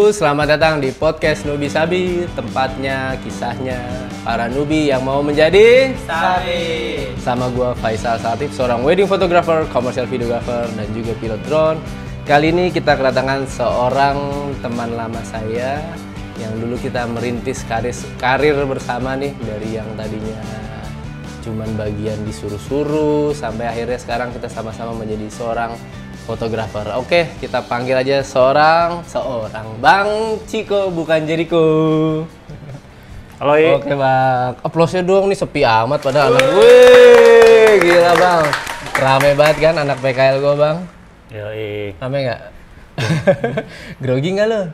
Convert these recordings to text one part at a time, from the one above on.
Selamat datang di podcast Nubi Sabi, tempatnya kisahnya para nubi yang mau menjadi Sabi. Sama gua Faisal Satif, seorang wedding photographer, commercial videographer, dan juga pilot drone. Kali ini kita kedatangan seorang teman lama saya yang dulu kita merintis karir bersama nih, dari yang tadinya cuman bagian disuruh-suruh sampai akhirnya sekarang kita sama-sama menjadi seorang fotografer. Oke, kita panggil aja seorang Bang Ciko, bukan Jericho. Halo, Oke Bang, aplausnya dong, nih sepi amat pada anak. Wih, gila Bang, rame banget kan anak PKL gue Bang. Yoi. Rame nggak? Grogi nggak lo?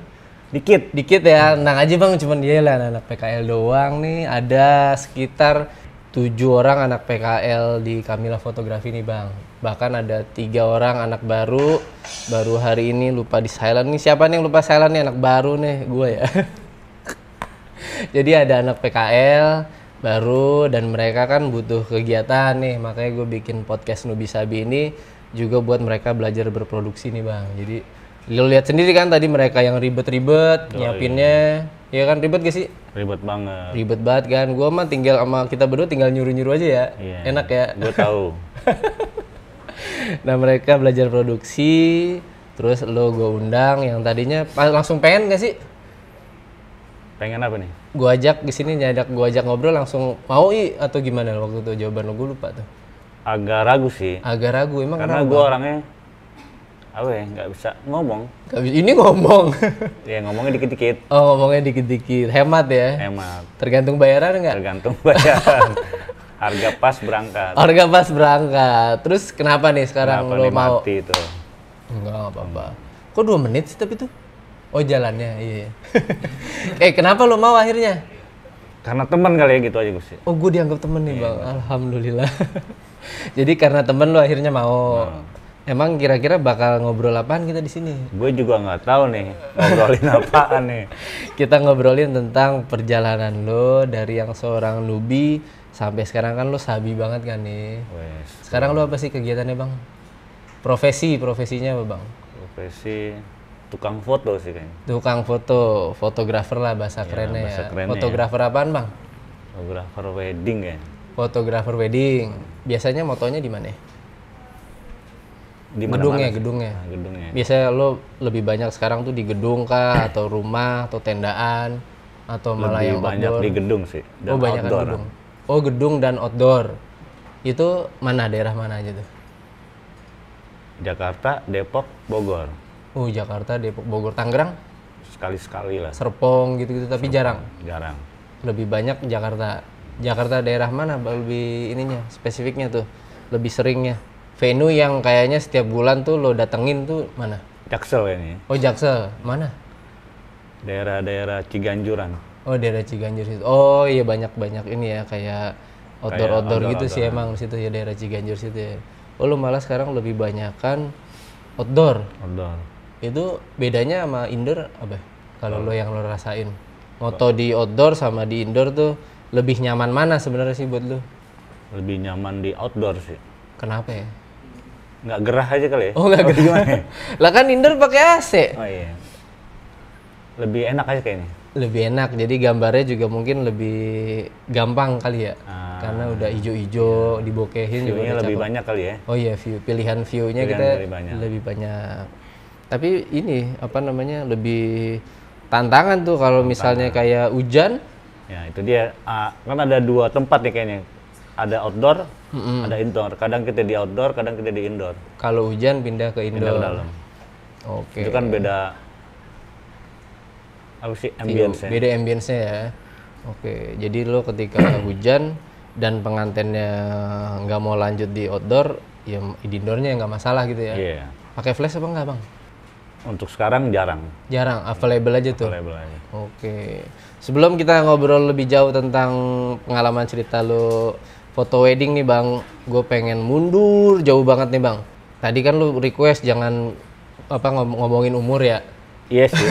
Dikit Ya, tenang aja Bang, cuman dia lah anak PKL doang nih. Ada sekitar 7 orang anak PKL di Kamila Fotografi nih Bang. Bahkan ada 3 orang anak baru hari ini lupa di silent nih. Siapa nih yang lupa silent nih? Anak baru nih, gue ya. Jadi ada anak PKL baru dan mereka kan butuh kegiatan nih. Makanya gue bikin podcast Nubi Sabi ini juga buat mereka belajar berproduksi nih Bang. Jadi lo lihat sendiri kan tadi mereka yang ribet-ribet nyiapinnya. Ya kan, ribet gak sih? Ribet banget. Ribet banget kan. Gua mah tinggal sama kita berdua tinggal nyuruh-nyuruh aja ya. Iya, enak ya. Gue tahu. Nah mereka belajar produksi, terus lo gue undang yang tadinya langsung pengen gak sih? Pengen apa nih? Gue ajak di sini, gue ajak ngobrol langsung mau atau gimana waktu itu jawaban lo? Gue lupa tuh. Agak ragu sih. Agak ragu emang karena gue orangnya apa ya, nggak bisa ngomong. Ini ngomong. Ya ngomongnya dikit-dikit. Oh, ngomongnya dikit-dikit. Hemat ya? Hemat. Tergantung bayaran nggak? Tergantung bayaran. Harga pas berangkat. Harga pas berangkat. Terus kenapa nih sekarang Kenapa lo nih mau? mati itu? Enggak apa-apa. Kok 2 menit sih tapi tuh? Oh jalannya, iya. Kenapa lo mau akhirnya? Karena teman kali ya, gitu aja gue sih. Oh, gue dianggap temen nih Bang. Alhamdulillah. Jadi karena temen lo akhirnya mau. Emang kira-kira bakal ngobrol apaan kita di sini? Gue juga nggak tahu nih ngobrolin apaan nih. Kita ngobrolin tentang perjalanan lo dari yang seorang nubi sampai sekarang kan lo sabi banget kan nih. Wes. Sekarang lo apa sih kegiatannya Bang? Profesinya apa Bang? Profesi tukang foto sih kayaknya. Tukang foto, fotografer lah bahasa kerennya bahasa ya. kerennya Fotografer apaan Bang? Fotografer wedding ya. Fotografer wedding. Biasanya motonya di mana? Di Gedungnya. Nah, gedungnya. Biasanya lo lebih banyak sekarang tuh di gedung kah, atau rumah, atau tendaan, atau malah Lebih yang banyak outdoor? di gedung sih. Dan banyak kan outdoor. gedung. Oh, gedung dan outdoor. Itu mana, daerah mana aja tuh? Jakarta, Depok, Bogor. Oh, Jakarta, Depok, Bogor, Tangerang, Sekali-sekali lah. Serpong gitu-gitu, tapi jarang. Jarang. Lebih banyak Jakarta. Jakarta daerah mana lebih ininya, spesifiknya tuh, lebih seringnya? Venue yang kayaknya setiap bulan tuh lo datengin tuh mana? Jaksel kayaknya. Oh, Jaksel. Mana? Daerah-daerah Ciganjuran. Oh, daerah Ciganjur situ. Oh iya, banyak ini ya, kayak outdoor gitu sih emang di situ ya, daerah Ciganjur situ ya. Oh, lo malah sekarang lebih banyakan outdoor. Outdoor. Itu bedanya sama indoor apa? Kalau lo yang lo rasain. Moto di outdoor sama di indoor tuh lebih nyaman mana sebenarnya sih buat lo? Lebih nyaman di outdoor sih. Kenapa ya? Nggak gerah aja kali ya. Oh, nggak gerah. Gimana? Lah kan indoor pakai AC. Oh iya. Lebih enak aja kayaknya. Lebih enak, jadi gambarnya juga mungkin lebih gampang kali ya. Karena udah ijo-ijo, dibokehin juga View-nya udah lebih cakep. banyak kali ya. Oh iya, pilihan view-nya Pilihan kita lebih banyak. Tapi ini apa namanya, lebih tantangan tuh kalau misalnya kayak hujan. Ya itu dia. Kan ada 2 tempat nih kayaknya. Ada outdoor, ada indoor. Kadang kita di outdoor, kadang kita di indoor. Kalau hujan pindah ke Pindah indoor. ke dalam. Oke. Itu kan beda. Apa sih ambience-nya? Beda ambience-nya ya. Oke, jadi lo ketika hujan dan pengantinnya nggak mau lanjut di outdoor, ya di indoornya nggak masalah gitu ya. Iya. Pakai flash apa nggak Bang? Untuk sekarang jarang. Jarang, available aja tuh. Available aja. Oke. Sebelum kita ngobrol lebih jauh tentang pengalaman cerita lo foto wedding nih Bang, gue pengen mundur jauh banget nih Bang. Tadi kan lo request jangan apa ngomongin umur ya. Iya sih.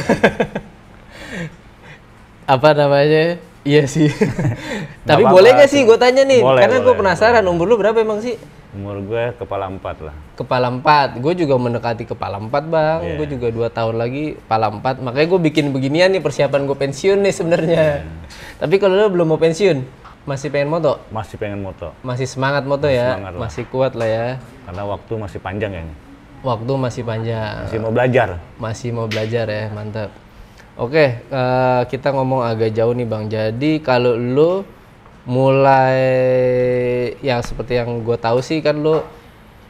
Apa namanya? Iya sih. Tapi apa-apa boleh nggak sih gue tanya nih? Boleh, Karena gue boleh, penasaran umur lu berapa emang sih? Umur gue kepala 4 lah. Kepala 4, gue juga mendekati kepala 4 bang. Iya. Gue juga 2 tahun lagi kepala 4. Makanya gue bikin beginian nih, persiapan gue pensiun nih sebenarnya. Tapi kalau lo belum mau pensiun, masih pengen moto? Masih pengen moto. Masih semangat moto ya? semangat lah. Masih kuat lah ya? Karena waktu masih panjang ya ini. Waktu masih panjang. Masih mau belajar. Masih mau belajar ya, mantap. Oke, kita ngomong agak jauh nih bang. Jadi kalau lo mulai yang seperti yang gue tahu sih kan lo,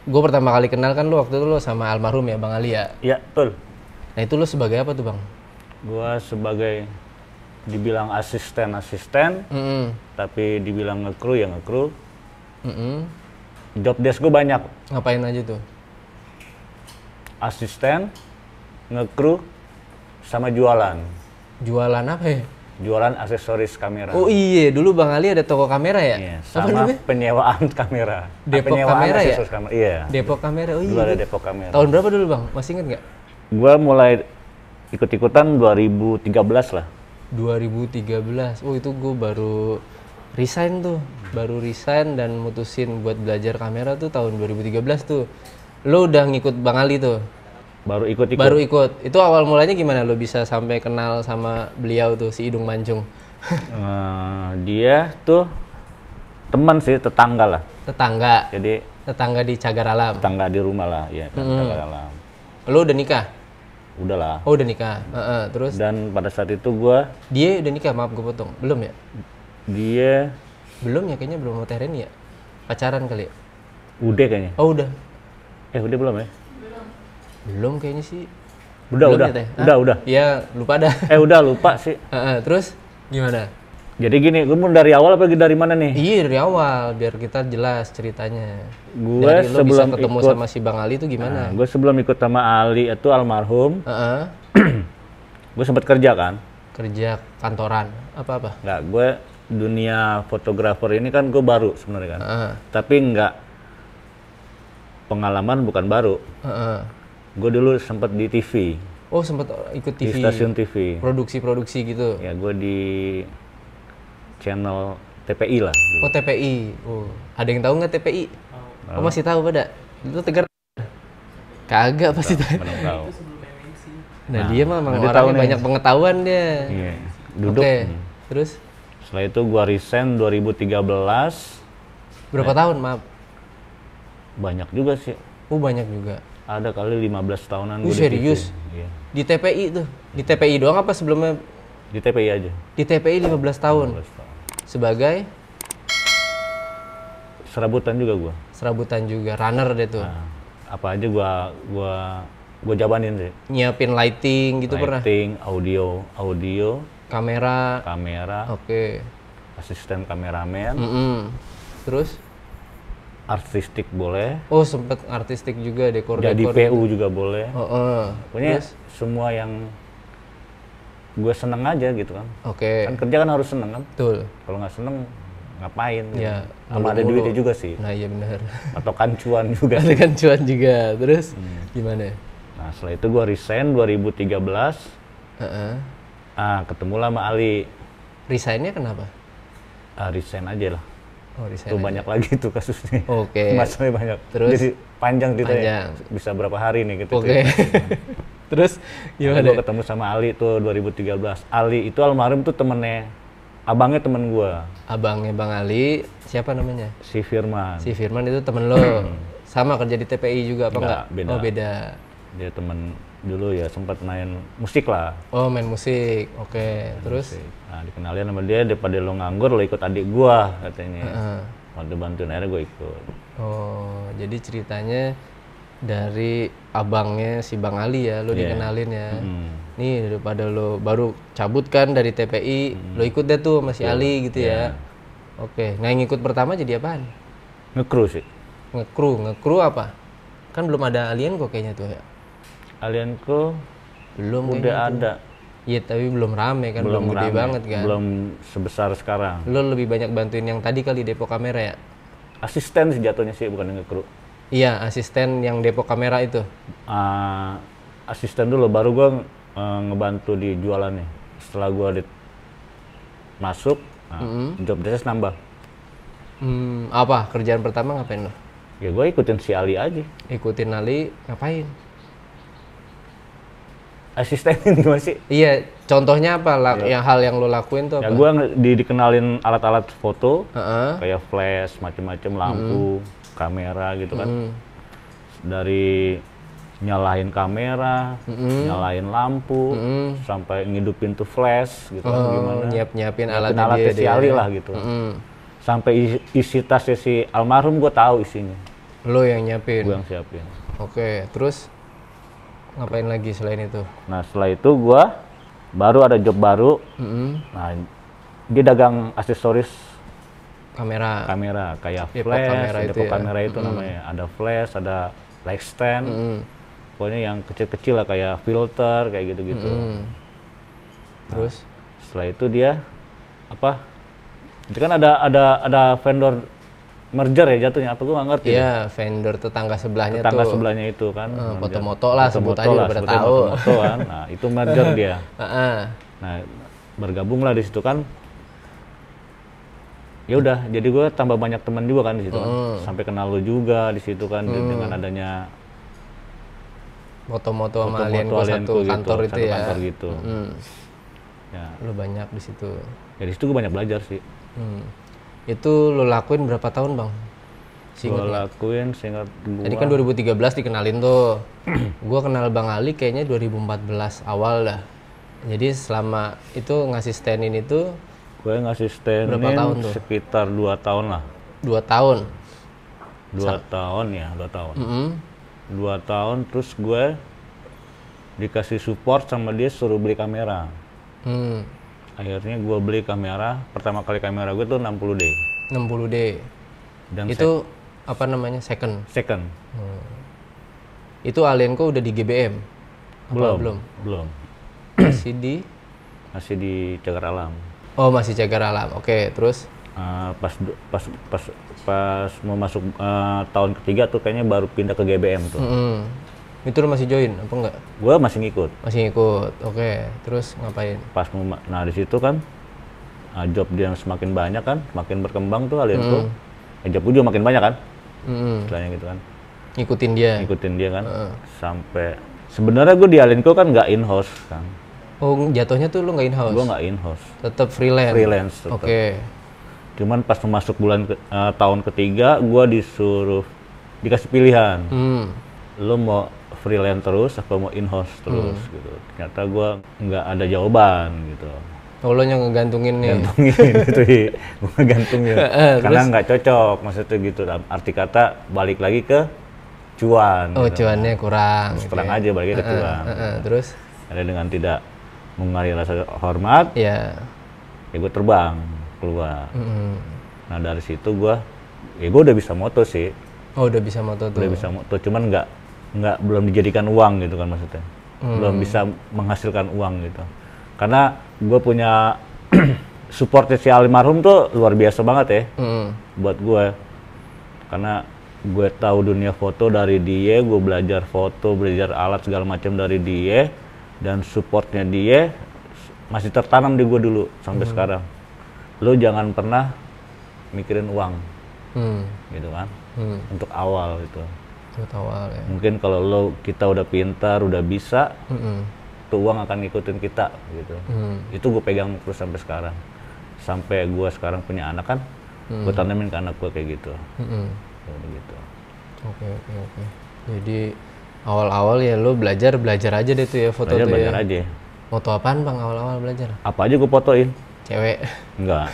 gue pertama kali kenal kan lo waktu itu lo sama almarhum ya Bang Ali ya. Iya, betul. Nah itu lo sebagai apa tuh bang? Gue sebagai dibilang asisten, tapi dibilang nge-crew ya nge-crew. Job desk gue banyak. Ngapain aja tuh? Asisten, nge-crew, sama jualan. Jualan apa ya? Jualan aksesoris kamera. Oh iya, dulu Bang Ali ada toko kamera ya? Iya, Apa sama namanya? penyewaan kamera. Depok penyewaan Kamera ya? aksesoris kamera. Iya. Depok Kamera, oh Dulu iya. ada Depok Kamera. Tahun berapa dulu Bang? Masih inget nggak? Gua mulai ikut-ikutan 2013 lah. 2013. Oh itu gue baru resign tuh. Baru resign dan mutusin buat belajar kamera tuh tahun 2013 tuh. Lo udah ngikut Bang Ali tuh? Baru ikut-ikut. Baru ikut. Itu awal mulanya gimana lo bisa sampai kenal sama beliau tuh, si Idung Mancung? Dia tuh teman sih, tetangga lah. Tetangga. Jadi Tetangga di Cagar Alam. tetangga di rumah lah, ya. Tetangga alam. Lo udah nikah? Udah lah. Oh udah nikah. Terus Dan pada saat itu gua, dia udah nikah, maaf gue potong. Belum ya? dia Belum ya, kayaknya belum mau Tereni ya? Pacaran kali ya? udah kayaknya. Oh udah. Udah belum ya? Belum kayaknya sih. Udah, Belum udah. ya, Teh? Udah. Iya, lupa dah. Udah lupa sih. Terus gimana? Jadi gini, gue mau dari awal apa dari mana nih? Iya dari awal, biar kita jelas ceritanya. Gue Dari lo bisa sebelum ketemu ikut, sama si Bang Ali itu gimana? gue sebelum ikut sama Ali itu almarhum, gue sempat kerja kan. Kerja kantoran, apa-apa? Nggak, gue dunia fotografer ini kan gue baru sebenarnya kan. Tapi nggak, pengalaman bukan baru. Gue dulu sempat di TV. Oh sempat ikut Di TV? stasiun TV. Produksi-produksi gitu? Ya gue di channel TPI lah. Oh TPI. Oh, ada yang tahu nggak TPI? Oh masih tahu pada? Itu Tegar? Kagak pasti tahu. Belum tahu. Nah, dia mah emang dia tahu orangnya nih. banyak pengetahuan dia. Iya. Duduk. Oke. Terus Setelah itu gue resign 2013. berapa tahun maaf? Banyak juga sih. Oh banyak juga. Ada kali 15 tahunan gue Serius? Iya. Di TPI tuh? Di TPI doang apa sebelumnya? Di TPI aja. Di TPI 15 tahun. 15 tahun. Sebagai Serabutan juga gue. serabutan juga, runner deh tuh. Nah, apa aja gua jabanin sih. Nyiapin lighting gitu pernah? Lighting, audio, Kamera. kamera, Oke. asisten kameramen, Terus? artistik boleh, Oh sempet artistik juga, dekor-dekor. jadi PU juga boleh. Pokoknya Terus? semua yang gue seneng aja gitu kan. Oke. Kan kerja kan harus seneng kan. Betul. Kalau nggak seneng ngapain? Gitu. Ya, Sama ada mulu-mulu. duitnya juga sih. Nah iya benar. Atau kan cuan juga. Ada kan cuan juga. Terus gimana? Nah setelah itu gue resign 2013. Ketemulah sama Ali. Resignnya kenapa? Resign aja lah. Oh resign. Tuh aja. banyak lagi tuh kasusnya. Oke. Masalahnya banyak. Terus? Jadi panjang ceritanya. Panjang. Bisa berapa hari nih gitu. Oke. Terus gimana? Gue ketemu sama Ali tuh 2013. Ali itu almarhum tuh temennya, abangnya temen gue. Abangnya Bang Ali, siapa namanya? Si Firman. Si Firman itu temen lo. Sama kerja di TPI juga apa enggak? Beda. Oh beda. Dia temen dulu ya, sempat main musik lah. Oh main musik, oke. Terus? Nah dikenalin sama dia, daripada lo nganggur lo ikut adik gua katanya. Waktu bantuin akhirnya gue ikut. Oh jadi ceritanya dari abangnya si Bang Ali ya, lo dikenalin ya. Nih daripada lo baru cabut kan dari TPI, lo ikut deh tuh sama si Ali gitu ya. Oke, nah yang ikut pertama jadi apaan? Nge-crew sih. Nge-crew apa? Kan belum ada alien kok kayaknya tuh ya. Alien Crew Belum udah kayaknya tuh. ada. Iya tapi belum rame kan, belum gede rame, banget kan. Belum sebesar sekarang. Lo lebih banyak bantuin yang tadi kali Depok Kamera ya? Asisten sih jatuhnya sih, bukan nge-crew. Iya, asisten yang Depok Kamera itu. Asisten dulu, baru gue ngebantu di jualannya. Setelah gue masuk, job desk nambah. Apa? Kerjaan pertama ngapain lo? Ya gue ikutin si Ali aja. Ikutin Ali ngapain? Asistenin gimana sih? Iya, contohnya apa lah yang hal yang lo lakuin tuh Ya apa? gue dikenalin alat-alat foto, Heeh. kayak flash, macem-macem lampu, kamera gitu kan. Dari nyalain kamera, nyalain lampu, sampai ngidupin tuh flash gitu kan gimana. Nyiapin Alatnya alatnya si Ali lah gitu. Sampai isi tasnya si almarhum gue tahu isinya. Lo yang nyiapin. Gue yang siapin. Oke, terus ngapain lagi selain itu? Nah setelah itu gue baru ada job baru. Nah dia dagang aksesoris Kamera. kayak Depot flash, kamera itu depot ya? kamera itu namanya. Ada flash, ada light stand. Pokoknya yang kecil-kecil lah kayak filter kayak gitu-gitu. Terus? Setelah itu dia apa? Itu kan ada vendor merger ya jatuhnya, apa gue nggak ngerti. Iya, vendor tetangga sebelahnya Tetangga tuh. sebelahnya itu kan. Foto-moto lah sebut aja udah pada sebutnya tahu. Moto kan. Nah itu merger dia. Heeh. Nah bergabung lah di situ kan. Ya udah, jadi gue tambah banyak teman juga kan di situ kan. Sampai kenal lu juga di situ kan dengan adanya Foto-moto sama foto-foto Alienco satu Alienco kantor gitu, itu satu ya. kantor gitu. Ya, Lo banyak di situ. ya di situ gue banyak belajar sih. Itu lo lakuin berapa tahun, Bang? Gue lakuin seingat gue. Tadi kan 2013 dikenalin tuh. Gua kenal Bang Ali kayaknya 2014 awal dah. Jadi selama itu ngasih stand-in itu Gue ngasih stand berapa tahun tuh? sekitar 2 tahun lah. 2 tahun. 2 tahun ya, 2 tahun. Mm-mm. 2 tahun terus gue dikasih support sama dia suruh beli kamera. Hmm. Akhirnya gue beli kamera, pertama kali kamera gue tuh 60D. 60D. Dan Itu apa namanya? Second. second. Itu Alienco udah di GBM. Apa Belum. Masih di Masih di Cagar Alam. Oh, masih Cagar Alam. Oke, terus Pas mau masuk tahun ketiga tuh kayaknya baru pindah ke GBM tuh. itu lo masih join apa enggak? Gue masih ngikut. Masih ngikut. Oke, terus ngapain? Nah di situ kan job dia semakin banyak kan, makin berkembang tuh Alienco. Job gue juga makin banyak kan, istilahnya gitu kan. Ngikutin dia. Ngikutin dia kan, sampai sebenarnya gue di Alienco kan nggak in-house kan. Oh, jatuhnya tuh lo nggak in-house? Gue nggak in-house, Tetap freelance? freelance tetap. Oke. Cuman pas masuk tahun ketiga, gue dikasih pilihan. Lo mau freelance terus apa mau in-house terus gitu. Ternyata gue nggak ada jawaban gitu. Oh, lo yang ngegantungin nih? Gantungin gitu ya, gue gantungin. Karena nggak cocok maksudnya gitu. Arti kata balik lagi ke cuan. Oh, gitu. cuannya kurang. Terus terang aja balik lagi ke cuan. Terus? Ada dengan tidak mengenali rasa hormat, Ya. ya gue terbang keluar. Nah dari situ gue udah bisa moto sih. Oh, udah bisa moto tuh? Udah bisa moto, cuman belum dijadikan uang gitu kan maksudnya. Belum bisa menghasilkan uang gitu. Karena gue punya supportnya si almarhum tuh luar biasa banget ya buat gue. Karena gue tahu dunia foto dari dia, gue belajar foto, belajar alat segala macam dari dia, dan supportnya dia masih tertanam di gue dulu sampai sekarang. Lo jangan pernah mikirin uang, gitu kan, untuk awal gitu. Untuk awal ya. Mungkin kalau kita udah pintar, udah bisa, tuh uang akan ngikutin kita gitu. Itu gue pegang terus sampai sekarang. Sampai gue sekarang punya anak kan, gue tanamin ke anak gue kayak gitu. Gitu. Oke. Jadi awal-awal ya lo belajar aja deh tuh ya foto tuh Belajar ya. aja. Foto apaan Bang awal-awal belajar? Apa aja gue fotoin. Cewek. Enggak.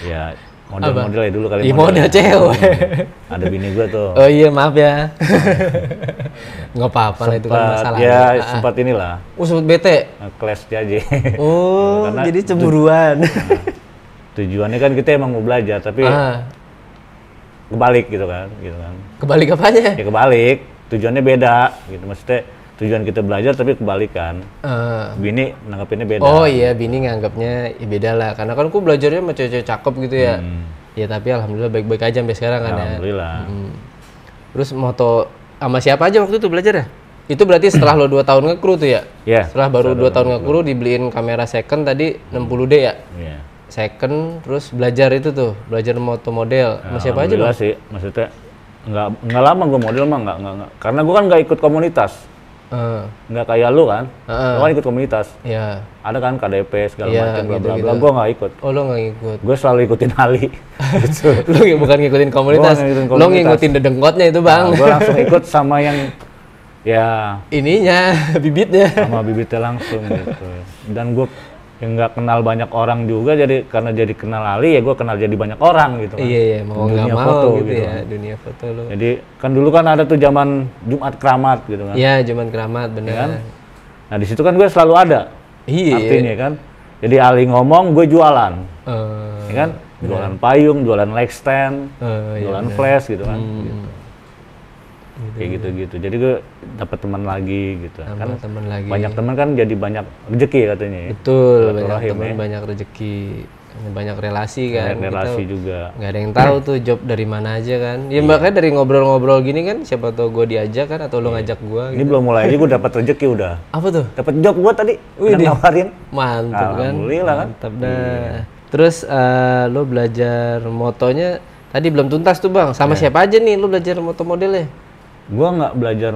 Ya model-model ya dulu kali. Iya, model cewek. Ada bini gue tuh. Oh iya, maaf ya. Nggak apa-apa lah itu kan masalah. Ya sempat inilah. Sempat bete. Clash aja. Oh, Karena jadi cemburuan. Tujuannya kan kita emang mau belajar, tapi kebalik gitu kan. Kebalik apanya? Ya kebalik. Tujuannya beda gitu. Maksudnya tujuan kita belajar tapi kebalikan. Bini nanggapinnya beda. Oh iya, bini nganggapnya ya beda lah. Karena kan aku belajarnya sama cewek-cewek cakep gitu ya. Ya tapi alhamdulillah baik-baik aja sampai sekarang kan ya. Alhamdulillah. Terus moto sama siapa aja waktu itu belajar ya? Itu berarti setelah lo 2 tahun nge-crew tuh ya? Iya. Setelah baru 2 tahun nge-crew dibeliin kamera second tadi 60D ya? Iya. Second, terus belajar itu tuh, belajar moto model. Sama siapa aja Bang? Sih, maksudnya nggak lama gue model mah nggak. Karena gue kan nggak ikut komunitas. Nggak kayak lu kan. Lu kan ikut komunitas. Iya. Ada kan KDP segala Iya, macam bla bla gitu-gitu. bla. Gue nggak ikut. Oh, lo nggak ikut. Gue selalu ikutin Ali. Gitu. Lo bukan ngikutin komunitas. Gua ngikutin Lo komunitas. ngikutin dedengkotnya itu, Bang. Gue langsung ikut sama yang ya Ininya, bibitnya. sama bibitnya langsung gitu. Dan gue yang nggak kenal banyak orang juga, jadi karena jadi kenal Ali ya gue kenal jadi banyak orang gitu kan. Iya, mau nggak Dunia mau foto gitu gitu ya, kan. dunia foto lo. Jadi kan dulu kan ada tuh zaman Jumat Keramat gitu kan. Iya, cuman keramat bener. kan? Nah di situ kan gue selalu ada. Iya. Artinya kan. Jadi Ali ngomong, gue jualan. Ya kan? Jualan payung, jualan leg stand, Iya, jualan flash gitu kan. Gitu. Kayak gitu-gitu. Jadi gue dapat teman lagi gitu. Kan Temen lagi. banyak teman kan jadi banyak rezeki katanya ya. Betul, banyak Silaturahim teman, ya. banyak rezeki, banyak relasi kan. Banyak relasi Kita juga. nggak ada yang tahu tuh job dari mana aja kan. Ya makanya dari ngobrol-ngobrol gini kan, siapa tahu gue diajak kan atau lo ngajak gue. Ini belum mulai aja gue dapat rezeki udah. Apa tuh? Dapat job gue tadi. Wih, Yang nawarin. Mantap kan? Alhamdulillah kan. Mantap dah. Terus lo belajar motonya tadi belum tuntas tuh Bang. Sama siapa aja nih lo belajar moto modelnya? Gue nggak belajar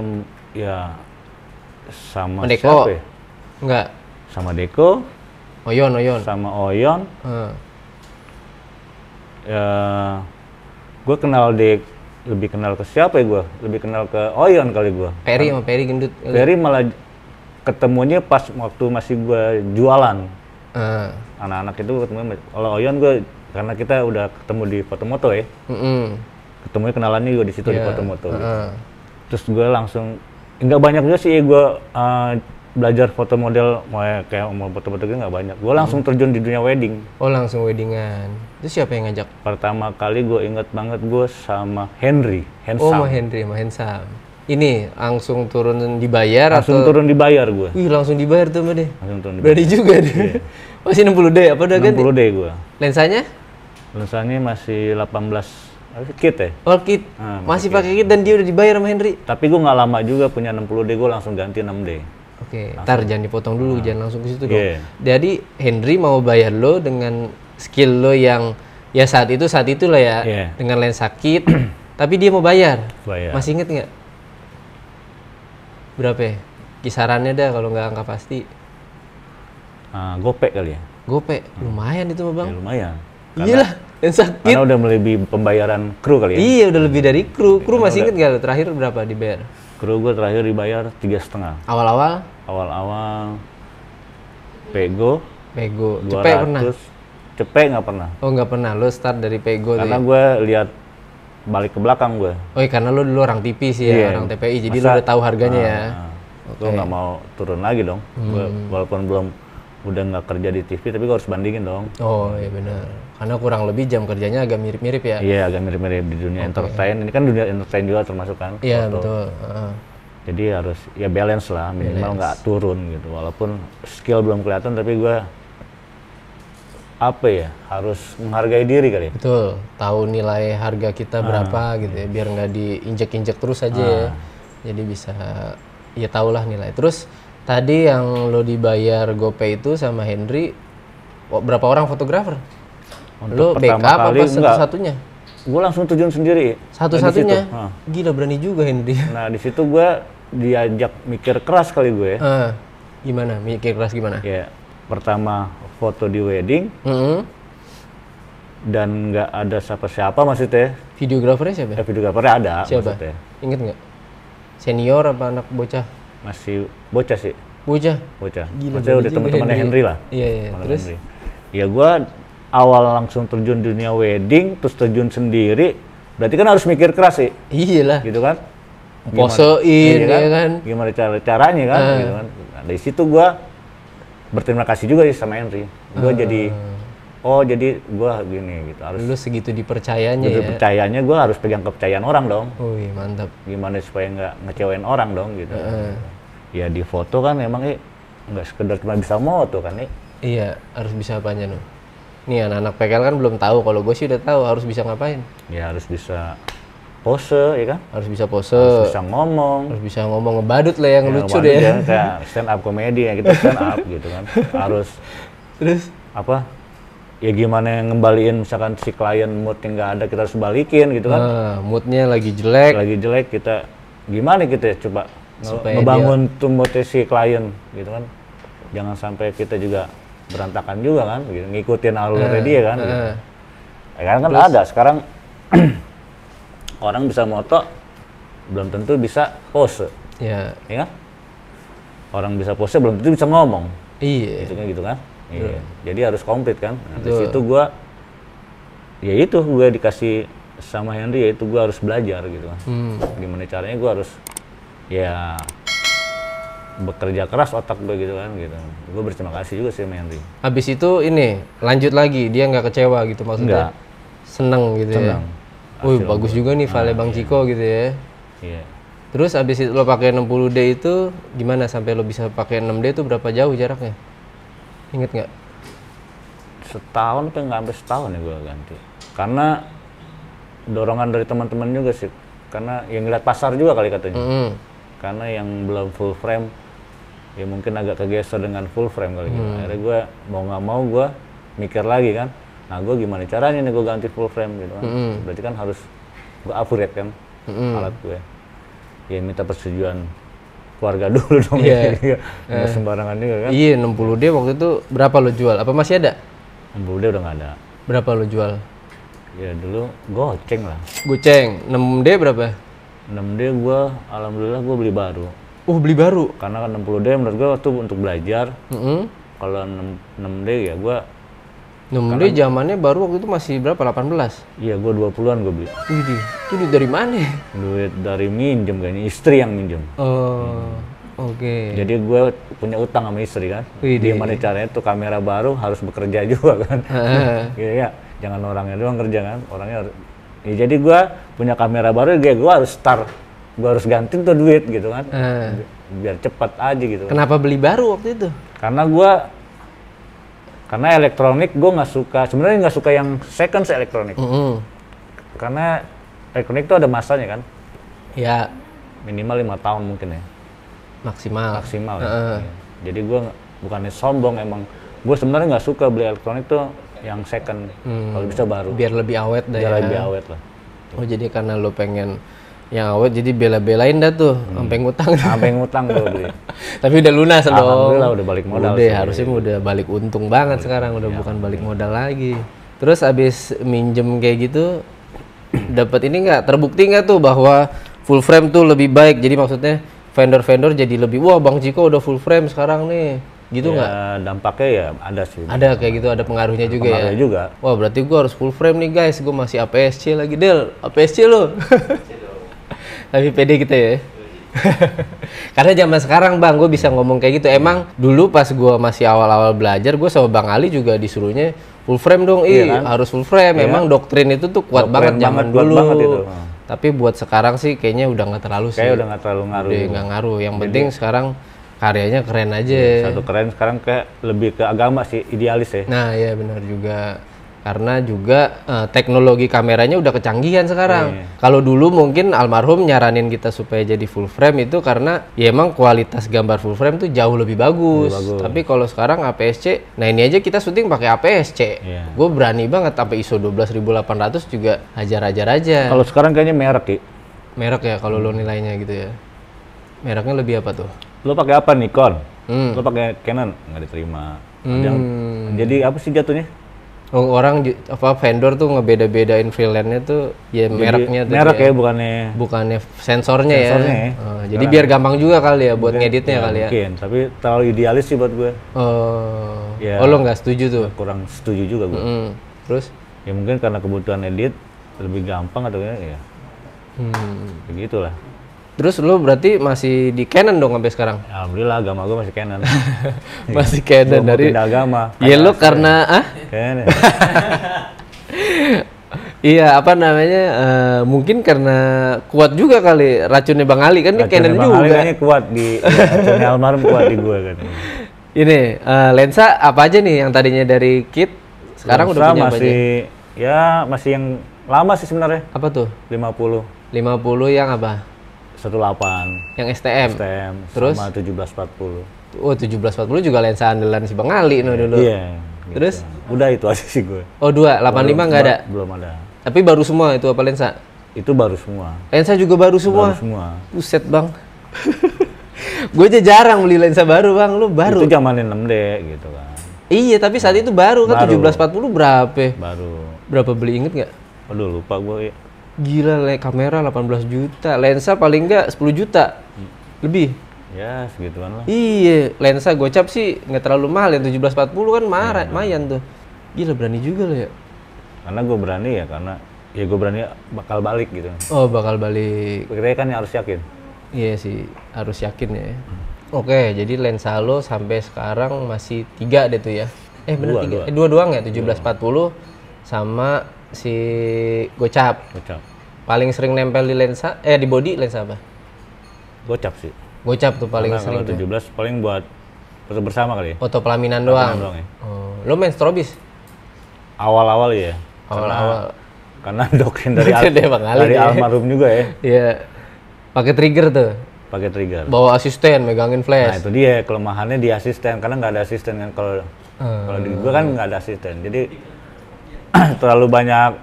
ya sama Deko? siapa ya? Enggak. Sama Deko, Oyon. sama Oyon. Heeh. Ya, gue lebih kenal ke siapa ya gue? Lebih kenal ke Oyon kali gue. Peri sama Peri gendut. Ferry malah ketemunya pas waktu masih gue jualan. Heeh. Anak-anak itu ketemu. Kalau Oyon gue karena kita udah ketemu di foto-moto ya. Ketemunya kenalannya juga di situ di foto-moto. Gitu. Terus gue langsung nggak banyak juga sih gue belajar foto model kayak mau foto-foto gitu nggak banyak. Gue langsung terjun di dunia wedding. Oh langsung weddingan. Itu siapa yang ngajak? Pertama kali gue inget banget gue sama Henry, Oh Handsome. sama Henry, sama Handsome. Ini langsung turun dibayar Langsung atau? turun dibayar gue. Wih langsung dibayar tuh Mbak deh. Langsung turun dibayar. Berani juga deh. Masih 60D apa udah ganti? 60D gue. Lensanya? Lensanya masih 18 kit ya. All kit. Masih pakai kit dan dia udah dibayar sama Henry. Tapi gue nggak lama juga punya 60D, gue langsung ganti 6D. Oke, ntar jangan dipotong dulu, jangan langsung ke situ dong. Iya. Jadi Henry mau bayar lo dengan skill lo yang ya saat itu lah ya, Iya. dengan lensa kit, tapi dia mau bayar. Bayar. Masih inget nggak? Berapa ya? Kisarannya dah kalau nggak angka pasti. Gopek kali ya. Gope, lumayan itu mah Ya, Bang. lumayan. Iyalah, lensa kit. Karena udah melebihi pembayaran kru kali ya. Iya, udah lebih dari kru. Kru masih inget nggak lo terakhir berapa dibayar? Kru gue terakhir dibayar 3,5. Awal-awal Awal-awal Pego Pego. 200. Cepet pernah? Cepet nggak pernah. Oh nggak pernah, lo start dari Pego tuh Karena ya? gue lihat balik ke belakang gue. Oh iya, karena lo dulu orang TV sih ya, Iya. orang TPI, jadi lo Masa- udah tahu harganya ya. Gue nggak mau turun lagi dong. Gua, walaupun belum udah nggak kerja di TV, tapi gue harus bandingin dong. Oh iya benar. Karena kurang lebih jam kerjanya agak mirip-mirip ya. Iya, agak mirip-mirip di dunia entertain. Ini kan dunia entertain juga termasuk kan. Iya foto. betul. Heeh. Jadi harus ya balance lah, minimal nggak turun gitu. Walaupun skill belum kelihatan, tapi gue apa ya, harus menghargai diri kali ya. Betul. Tahu nilai harga kita berapa gitu ya, biar nggak diinjek-injek terus aja ya. Jadi bisa ya tahulah nilai. Terus tadi yang lo dibayar GoPay itu sama Henry, berapa orang fotografer? Lo Untuk backup pertama kali, apa satu-satunya? Gue langsung terjun sendiri. Satu-satunya? Nah, Gila berani juga Henry. Nah di situ gue diajak mikir keras kali gue. Gimana? Mikir keras gimana? Ya pertama foto di wedding dan nggak ada siapa-siapa maksudnya. Videografernya siapa? Videografernya ada Siapa? maksudnya. Ingat nggak? Senior apa anak bocah? Masih bocah sih, Bocah. bocah. Gila, Maksudnya udah berani juga teman-temannya Henry lah. Iya, iya. Teman Terus? Henry. Ya gue awal langsung terjun dunia wedding, terus terjun sendiri. Berarti kan harus mikir keras sih, Iyalah. gitu kan? Posein, Iya ya kan? Gimana caranya kan? Gitu kan? Nah, dari situ gue berterima kasih juga sih sama Henry. Gue jadi, jadi gue gini gitu. Harus Lu segitu dipercayanya ya? percayanya gue harus pegang kepercayaan orang dong. Wih, mantap. Gimana supaya nggak ngecewain orang dong gitu. Ya di foto kan emang nggak sekedar cuma bisa moto kan Iya, harus bisa apanya nu? Nih anak-anak PKL kan belum tahu, kalau gue sih udah tahu harus bisa ngapain. Ya harus bisa pose ya kan. Harus bisa pose, Harus bisa ngomong. harus bisa ngomong ngebadut lah yang Ya, lucu waduh, deh. ya, kayak stand up komedi ya kita stand up gitu kan. Harus Terus? apa? ya gimana ngembaliin misalkan si klien moodnya nggak ada kita harus balikin gitu kan. Moodnya lagi jelek. Lagi jelek kita gimana kita coba Supaya ngebangun tuh moodnya si klien gitu kan. Jangan sampai kita juga berantakan juga kan, gitu. Ngikutin alurnya dia kan. Gitu. Ya kan ada sekarang orang bisa moto belum tentu bisa pose. Ya. Ya kan? Orang bisa pose belum tentu bisa ngomong. Iya. Gitu kan. Iya. Jadi harus komplit kan. Nah, di situ gue dikasih sama Henry, yaitu gue harus belajar gitu kan. Gimana caranya gue harus ya bekerja keras otak gue gitu kan gitu. Gue berterima kasih juga sih sama Henry. Habis itu ini lanjut lagi, dia nggak kecewa gitu maksudnya? Enggak. Seneng gitu Seneng. ya? Wih bagus juga nih file Bang Ciko gitu ya. Iya. Terus abis itu lo pakai 60D itu gimana sampai lo bisa pakai 6D itu berapa jauh jaraknya? Ingat nggak? Setahun apa nggak sampai setahun ya gue ganti. Karena dorongan dari teman-teman juga sih. Karena yang ngeliat pasar juga kali katanya. Karena yang belum full frame, ya mungkin agak kegeser dengan full frame kali gitu. Akhirnya gue mau nggak mau gue mikir lagi kan. Nah gue gimana caranya nih gue ganti full frame gitu kan. Berarti kan harus gue upgrade kan alat gue. Ya minta persetujuan keluarga dulu dong. Nggak sembarangan juga kan. Iya 60D waktu itu berapa lo jual? Apa masih ada? 60D udah nggak ada. Berapa lo jual? Ya dulu goceng lah. Goceng. 6D berapa? 6D gue alhamdulillah gue beli baru. Beli baru? Karena kan 60D menurut gue waktu untuk belajar. Kalau 6D ya gue 6D zamannya baru waktu itu masih berapa? 18? Iya, gue 20-an gue beli. Widih, itu duit dari mana? Duit dari minjem kayaknya, istri yang minjem. Oh, oke. Jadi gue punya utang sama istri kan. Gimana caranya tuh kamera baru harus bekerja juga kan. Gitu ya, jangan orangnya doang kerja kan, orangnya harus. Ya, jadi gue punya kamera baru, gue harus start. Gue harus gantiin tuh duit gitu kan. Biar cepat aja gitu. Kenapa beli baru waktu itu? Karena elektronik gue nggak suka, sebenarnya nggak suka yang second elektronik. Karena elektronik itu ada masanya kan. Ya. Minimal 5 tahun mungkin ya. Maksimal. Ya. Jadi gue bukannya sombong, emang gue sebenarnya nggak suka beli elektronik tuh yang second. Kalau bisa baru. Biar lebih awet dah ya. Biar lebih awet lah. Oh jadi karena lo pengen yang awet jadi bela-belain dah tuh, sampai ngutang. Sampai ngutang gue beli. Tapi udah lunas dong. Alhamdulillah udah balik modal. Udah, harusnya udah balik untung banget sekarang, udah bukan balik modal lagi. Terus abis minjem kayak gitu, dapat ini nggak? Terbukti nggak tuh bahwa full frame tuh lebih baik? Jadi maksudnya vendor-vendor jadi lebih, wah Bang Ciko udah full frame sekarang nih. Gitu nggak? Ya, dampaknya ya ada sih. Ada kayak gitu, ada pengaruhnya juga ya? Pengaruhnya juga. Wah berarti gua harus full frame nih guys, gua masih APS-C lagi, Del. APS-C lo. Tapi pede kita ya. Karena zaman sekarang Bang, gue bisa ngomong kayak gitu. Emang dulu pas gue masih awal-awal belajar, gue sama Bang Ali juga disuruhnya full frame dong. Kan? Harus full frame. Memang doktrin itu tuh kuat banget zaman dulu. Itu. Tapi buat sekarang sih kayaknya udah nggak terlalu sih. Kayak udah nggak terlalu ngaruh. Udah nggak ngaruh. Yang penting sekarang karyanya keren aja. Satu keren, sekarang kayak lebih ke agama sih, idealis ya. Nah iya benar juga. Karena juga teknologi kameranya udah kecanggihan sekarang. Kalau dulu mungkin almarhum nyaranin kita supaya jadi full frame itu karena ya emang kualitas gambar full frame tuh jauh lebih bagus. Tapi kalau sekarang APS-C, nah ini aja kita syuting pakai APS-C. Gue berani banget sampai ISO 12800 juga hajar-hajar aja. Kalau sekarang kayaknya merek Ki. Merek ya kalau lo nilainya gitu ya. Mereknya lebih apa tuh? Lo pakai apa, Nikon? Lo pakai Canon? Nggak diterima. Jadi apa sih jatuhnya? Orang vendor tuh ngebeda-bedain freelance-nya tuh ya jadi, mereknya tuh merek ya, bukannya sensornya ya. Jadi biar gampang juga kali ya buat ngeditnya kali ya. Mungkin, tapi terlalu idealis sih buat gue. Lo nggak setuju tuh? Kurang setuju juga gue. Terus? Ya mungkin karena kebutuhan edit lebih gampang atau ya. Begitulah. Terus lo berarti masih di Canon dong sampai sekarang? Alhamdulillah agama gue masih Canon. Masih Canon dari agama. Iya lo karena Canon. Iya apa namanya mungkin karena kuat juga kali racunnya Bang Ali kan dia Canon juga. Ali kayaknya kuat di racunnya almarhum kuat di gue kan. Ini lensa apa aja nih yang tadinya dari kit sekarang lensa udah punya apa aja? Masih yang lama sih sebenarnya. Apa tuh? 50 yang apa? 18 yang STM terus sama 1740. Oh 1740 juga lensa andalan si Bang Ali no dulu. Iya. Gitu. Terus? Udah itu aja sih gue. Oh 285 nggak ada? Belum ada. Tapi baru semua itu apa lensa? Itu baru semua. Lensa juga baru semua? Baru semua. Buset bang. Gue aja jarang beli lensa baru bang, lu baru? Itu zamanin 6D gitu kan. Iya tapi saat itu baru kan, 1740 berapa? Baru. Berapa beli, inget nggak? Aduh lupa gue. Gila, kamera 18 juta, lensa paling nggak 10 juta lebih. Ya segituan lah. Iya, lensa gocap sih nggak terlalu mahal, yang 1740 kan lumayan tuh. Gila berani juga lo ya. Karena gue berani ya, karena ya gue berani bakal balik gitu. Oh bakal balik. Kita kan harus yakin. Iya sih, harus yakin ya. Oke, jadi lensa lo sampai sekarang masih 3 deh tuh ya. Bener 3. Dua doang ya, 1740 sama si gocap. Gocap. Paling sering nempel di lensa, di body lensa apa? Gocap sih. Gocap tuh paling Karena sering. kalau 17 paling buat foto bersama kali ya. Foto pelaminan doang. Ya. Oh, lo main strobis? Awal-awal ya. Awal-awal. Karena doktrin dari dari almarhum juga ya. Iya. Pakai trigger tuh. Pakai trigger. Bawa asisten, megangin Nah flash. itu dia kelemahannya di asisten, karena nggak ada asisten kan. Kalau di gua kan nggak ada asisten, jadi terlalu banyak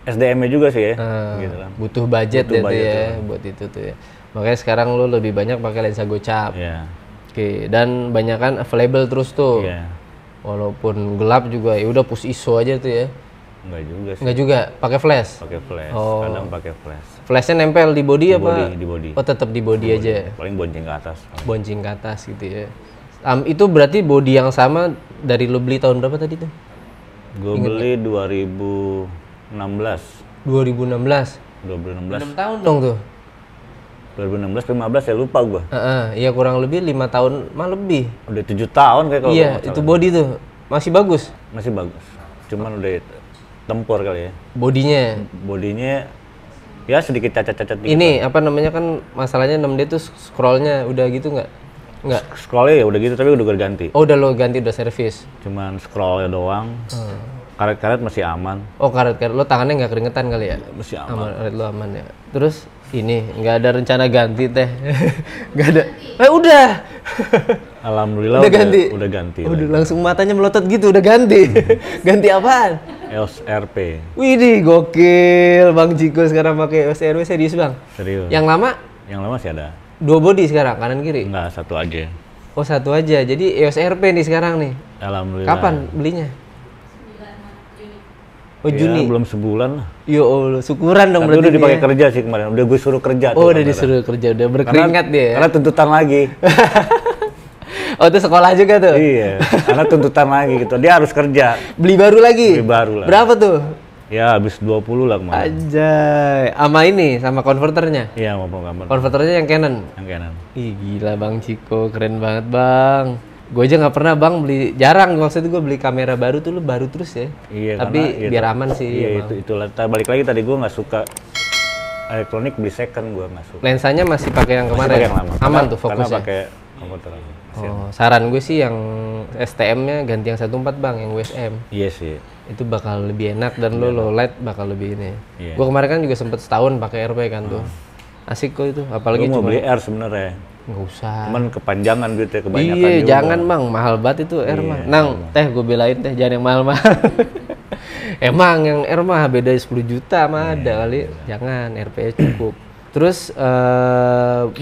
SDM-nya juga sih ya. Gitu kan. Butuh budget deh tuh ya buat itu tuh ya. Makanya sekarang lo lebih banyak pakai lensa gocap. Iya. Oke, dan banyak kan available terus tuh. Iya. Walaupun gelap juga ya udah push ISO aja tuh ya. Enggak juga sih. Enggak juga, pakai flash. Pakai flash. Oh. Kadang pakai flash. Flashnya nempel di body apa? Di body. Oh tetap di body aja. Paling bonceng ke atas. Bonceng ke atas gitu ya. Itu berarti body yang sama dari lo beli tahun berapa tadi tuh? Gue beli 2016. 2016. 6 tahun dong tuh. 2016 15 ya lupa gue. Iya kurang lebih 5 tahun mah lebih. Udah 7 tahun kayak kalau iya, itu body tuh masih bagus. Masih bagus. Cuman udah tempur kali ya. Bodinya ya sedikit cacat-cacat dikit. Ini apa namanya kan masalahnya 6D tuh scrollnya udah gitu nggak? Nggak. Scrollnya ya udah gitu tapi udah gue ganti. Oh udah lo ganti, udah servis. Cuman scrollnya doang. Karet-karet masih aman. Oh karet-karet lo tangannya nggak keringetan kali ya? Masih aman. Karet lo aman ya. Terus ini nggak ada rencana ganti teh? Nggak ada. Udah. Alhamdulillah udah ganti. Udah ganti. Udah langsung matanya melotot gitu, udah ganti. Ganti apaan? EOS RP. Widih gokil, Bang Ciko sekarang pakai EOS RP, serius Bang? Serius. Yang lama? Yang lama sih ada. 2 body sekarang, kanan kiri? Enggak, satu aja. Oh satu aja, jadi EOS RP nih sekarang nih. Alhamdulillah. Kapan belinya? Oh Juni? Belum sebulan lah. Yo Allah, syukuran dong. Tapi berarti udah dipakai kerja sih kemarin, udah gue suruh kerja. Oh udah disuruh kerja, udah berkeringat dia ya? Karena tuntutan lagi. Oh itu sekolah juga tuh? Iya, karena tuntutan lagi gitu, dia harus kerja. Beli baru lagi? Beli baru lah. Berapa tuh? Ya habis 20 lah kemarin. Ajay, sama ini, sama konverternya? Iya mau konverter. Konverternya yang Canon? Yang Canon. Ih gila Bang Ciko, keren banget Bang. Gue aja nggak pernah Bang beli, jarang maksudnya gue beli kamera baru tuh lu baru terus ya. Iya. Tapi biar aman sih. Iya itulah. Balik lagi tadi gue nggak suka elektronik, beli second gue nggak suka. Lensanya masih pakai yang kemarin? Masih pakai yang lama. Aman tuh fokusnya? Karena pakai komputer. Oh, saran gue sih yang STM-nya ganti yang 14 Bang, yang WSM. Iya sih. Itu bakal lebih enak dan lo low light bakal lebih ini. Iya. Gue kemarin kan juga sempet setahun pakai RP kan tuh. Asik kok itu, apalagi Gue mau beli R sebenarnya. Nggak usah. Cuman kepanjangan gitu ya, kebanyakan Iya, juga. jangan Bang, mahal banget itu R mah. Nang, teh gue belain teh jangan yang mahal-mahal. Emang yang R mah beda 10 juta mah ada kali. Jangan, RP cukup. Terus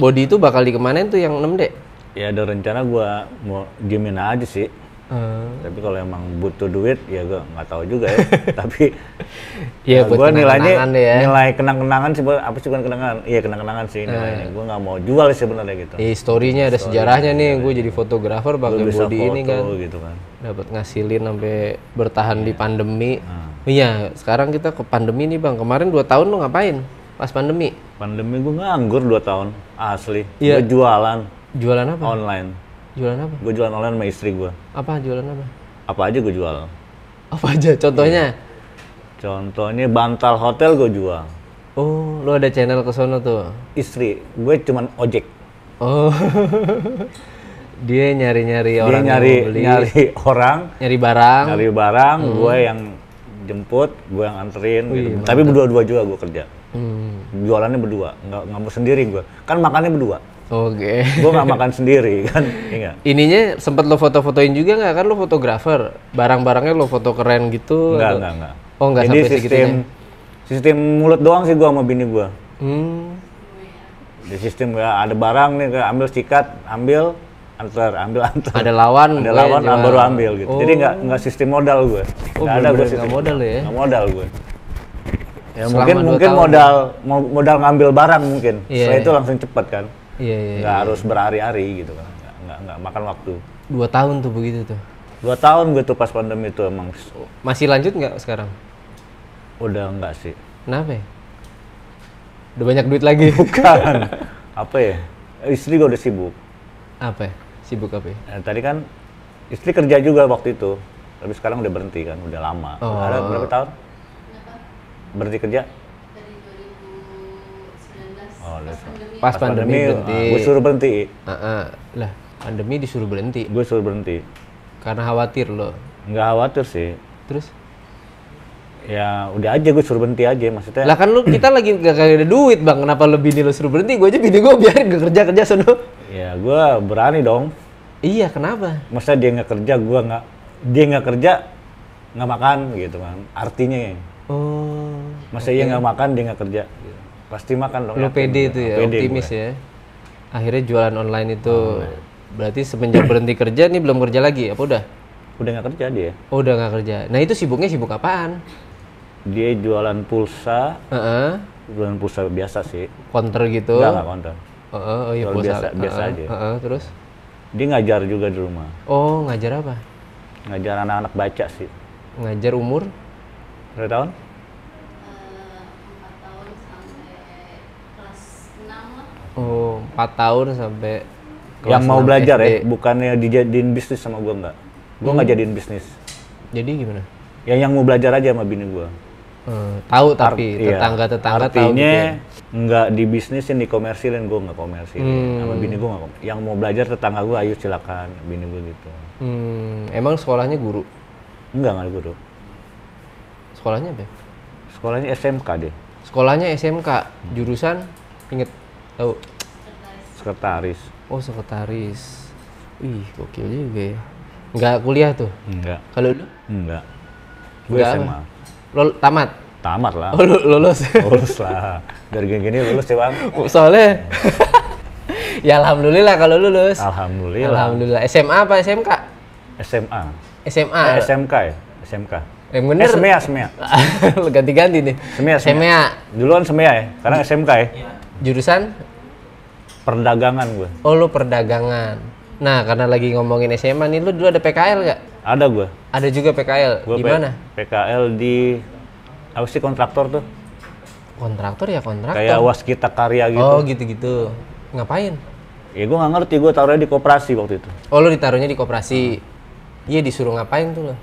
body itu bakal dikemanain tuh yang 6D? Ya ada rencana gue mau diemin aja sih. Tapi kalau emang butuh duit ya gue nggak tahu juga ya. Tapi ya, gue nilainya ya. nilai kenang-kenangan sih, apa sih bukan kenangan? Iya kenang-kenangan sih nilainya. Gue nggak mau jual sebenarnya gitu. Historinya ada sejarahnya nih. Gue jadi fotografer pakai body ini kan. Gitu kan. Dapat ngasilin sampai bertahan di pandemi. Iya, sekarang kita ke pandemi nih Bang. Kemarin 2 tahun lo ngapain pas pandemi? Pandemi gue nganggur 2 tahun asli. Iya. Gue jualan. Jualan apa? Online. Jualan apa? Gue jualan online sama istri gue. Apa jualan apa? Apa aja gue jual. Apa aja? Contohnya? Contohnya bantal hotel gue jual. Oh, lo ada channel ke sono tuh? Istri, gue cuman ojek. Oh, dia nyari-nyari orang Dia yang mau beli. nyari orang, Nyari barang. gue yang jemput, gue yang anterin. Gitu. Mantap. Tapi berdua-dua juga gue kerja. Hmm. Jualannya berdua, nggak mau sendiri gue. Kan makannya berdua. Oke. Gue nggak makan sendiri kan, iya. Ininya sempat lo foto-fotoin juga nggak? Kan lo fotografer, barang-barangnya lo foto keren gitu? Enggak. Oh nggak Jadi sampai segitunya. sistem mulut doang sih gue sama bini gue. Hmm. Di sistem ya ada barang nih, kayak ambil sikat, ambil antar. Ada lawan, Ada gue lawan, jual. baru ambil gitu. Oh. Jadi nggak sistem modal gue. Oh, Nggak ada gue bener-bener sistem nggak modal ya? Nggak modal gue. Ya Selama 2 mungkin tahun. modal ngambil barang mungkin. Iya, Setelah itu iya. langsung cepet kan. Iya. Nggak harus berhari-hari gitu kan. Nggak makan waktu. 2 tahun tuh begitu tuh. 2 tahun gue tuh pas pandemi itu emang Masih lanjut nggak sekarang? udah enggak sih. Kenapa ya? Udah banyak duit lagi? Bukan. Apa ya? Istri gue udah sibuk. Apa ya? Sibuk apa ya? Tadi kan istri kerja juga waktu itu. Tapi sekarang udah berhenti kan, udah lama. Oh. Ada berapa tahun? Berhenti kerja? Dari 2019 Oh, Pas pandemi berhenti. gue suruh berhenti. Lah, pandemi disuruh berhenti Gue suruh berhenti. karena khawatir lo. Nggak khawatir sih. Terus? Ya udah aja gue suruh berhenti aja maksudnya. Lah kan lu kita lagi gak ada duit bang, kenapa lu bini lu suruh berhenti? Gue aja bini gue biarin gak kerja sono. Ya gue berani dong. Iya kenapa? Masa dia nggak kerja, dia nggak kerja nggak makan gitu kan. Artinya Oh. masa dia nggak makan dia nggak kerja. Pasti makan dong. Lu yakin pede gue. itu ya, Pede optimis gue. ya. Akhirnya jualan online itu berarti semenjak berhenti kerja nih belum kerja lagi apa udah? Udah nggak kerja dia. Oh udah nggak kerja. Nah itu sibuknya sibuk apaan? Dia jualan pulsa, Heeh. jualan pulsa biasa sih. Counter gitu. Nggak konten. Oh iya Jual pulsa. biasa aja. Terus? Dia ngajar juga di rumah. Oh ngajar apa? Ngajar anak-anak baca sih. Ngajar umur? Berapa tahun? 4 tahun sampai kelas 6 lah. Oh 4 tahun sampai Yang kelas mau 6 belajar SD. ya, bukannya dijadiin bisnis sama gua nggak. Gua nggak jadiin bisnis. Jadi gimana? Yang mau belajar aja sama bini gua. Tahu tapi Iya. tetangga tahu gitu Artinya ya? nggak dibisnisin, dikomersilin, gua nggak komersilin. Sama bini gua nggak Yang mau belajar tetangga gua, ayo silakan, bini gua gitu. Emang sekolahnya guru? Nggak guru. Sekolahnya apa? Sekolahnya SMK deh, Sekolahnya SMK, jurusan inget tahu? sekretaris. Oh sekretaris. Wih gokil juga ya. Nggak kuliah tuh? Enggak, Kalau lu? enggak. Gue Nggak SMA. Lo tamat? Tamat lah. Oh lulus? Lulus lah. Dari gini-gini lulus ya bang. Soalnya ya alhamdulillah kalau lulus. Alhamdulillah. Alhamdulillah. SMA apa SMK? SMA. SMA. SMK ya? SMK. Yang bener. SMEA. Lu ganti-ganti nih. SMEA. Duluan SMEA ya? Sekarang SMK ya? Jurusan? Perdagangan gue. Oh lu perdagangan. Nah karena lagi ngomongin SMA nih, lu dulu ada PKL nggak? Ada gue. Ada juga PKL. Di mana? PKL di apa sih kontraktor tuh? Kontraktor ya kontraktor. Kayak Waskita Karya gitu. Oh gitu-gitu. Ngapain? Ya gue nggak ngerti, gue taruhnya di koperasi waktu itu. Oh lu ditaruhnya di koperasi. Iya disuruh ngapain tuh lo?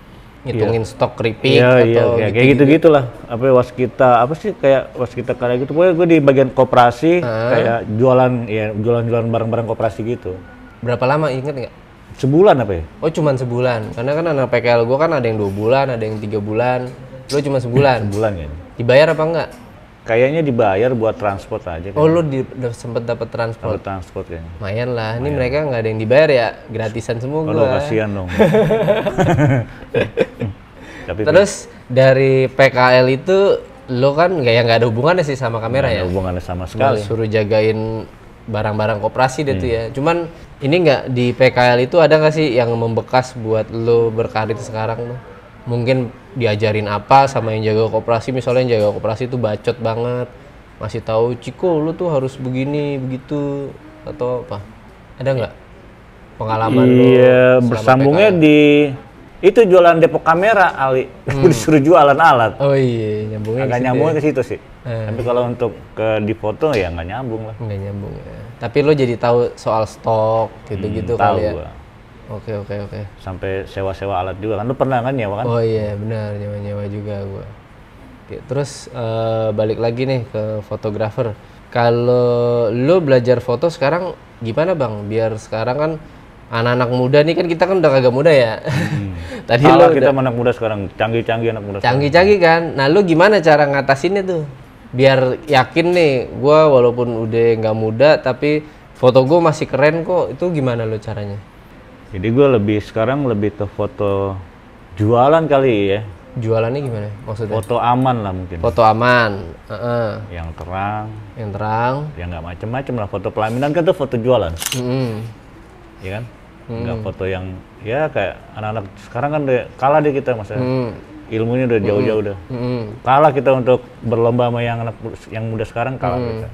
Ngitungin stok keripik atau kayak gitu-gitulah. Apa Waskita, apa sih kayak Waskita Karya gitu. Pokoknya gue di bagian koperasi kayak jualan barang-barang koperasi gitu. Berapa lama inget nggak? Sebulan apa ya? Oh cuman sebulan. Karena kan anak PKL gua kan ada yang 2 bulan, ada yang 3 bulan. Lu cuma sebulan. Sebulan kan. Dibayar apa enggak? Kayaknya dibayar buat transport aja kan. Oh lu sempet dapat transport. Buat transport kayaknya. Lumayan lah. Ini mereka nggak ada yang dibayar ya, gratisan semua Kalau gua. kasihan dong. Tapi Terus dari PKL itu lu kan nggak ada hubungannya sih sama kamera nggak ya? ada hubungannya sama Lu sekali. suruh jagain barang-barang koperasi deh tuh ya. Cuman ini nggak di PKL itu ada nggak sih yang membekas buat lo berkarir sekarang tuh? Mungkin diajarin apa sama yang jaga koperasi, misalnya yang jaga koperasi itu bacot banget, masih tahu Ciko lu tuh harus begini begitu atau apa? Ada nggak pengalaman lo? Iya, selama bersambungnya PKL? di itu jualan depok kamera Ali. Disuruh jualan alat. Oh iya, nyambungnya Agak ke situ nyambungnya ya? ke situ sih. Tapi kalau untuk di foto ya nggak nyambung lah. Nggak nyambung ya. Tapi lo jadi tahu soal stok gitu-gitu Tahu kali ya? gua. Oke. Sampai sewa-sewa alat juga kan. Lu pernah kan nyewa kan? Oh iya benar, nyewa-nyewa juga gua. Oke, terus balik lagi nih ke fotografer. Kalau lu belajar foto sekarang gimana bang? Biar sekarang kan anak-anak muda nih kan kita kan udah kagak muda ya. Tadi Salah lu kita udah anak muda sekarang, canggih-canggih anak muda. canggih-canggih kan. Nah lu gimana cara ngatasinnya tuh? Biar yakin nih, gua walaupun udah nggak muda tapi Foto gue masih keren kok. Itu gimana lo caranya? Jadi gue sekarang lebih ke foto jualan kali ya. Jualannya gimana maksudnya? Foto aman lah mungkin. Foto aman. Yang terang, Yang terang. yang nggak macem-macem lah. Foto pelaminan kan tuh foto jualan, ya kan? Nggak foto yang ya kayak anak-anak sekarang kan udah kalah deh kita masa. Ilmunya udah jauh-jauh udah. Kalah kita untuk berlomba sama yang anak yang muda sekarang kalah kita.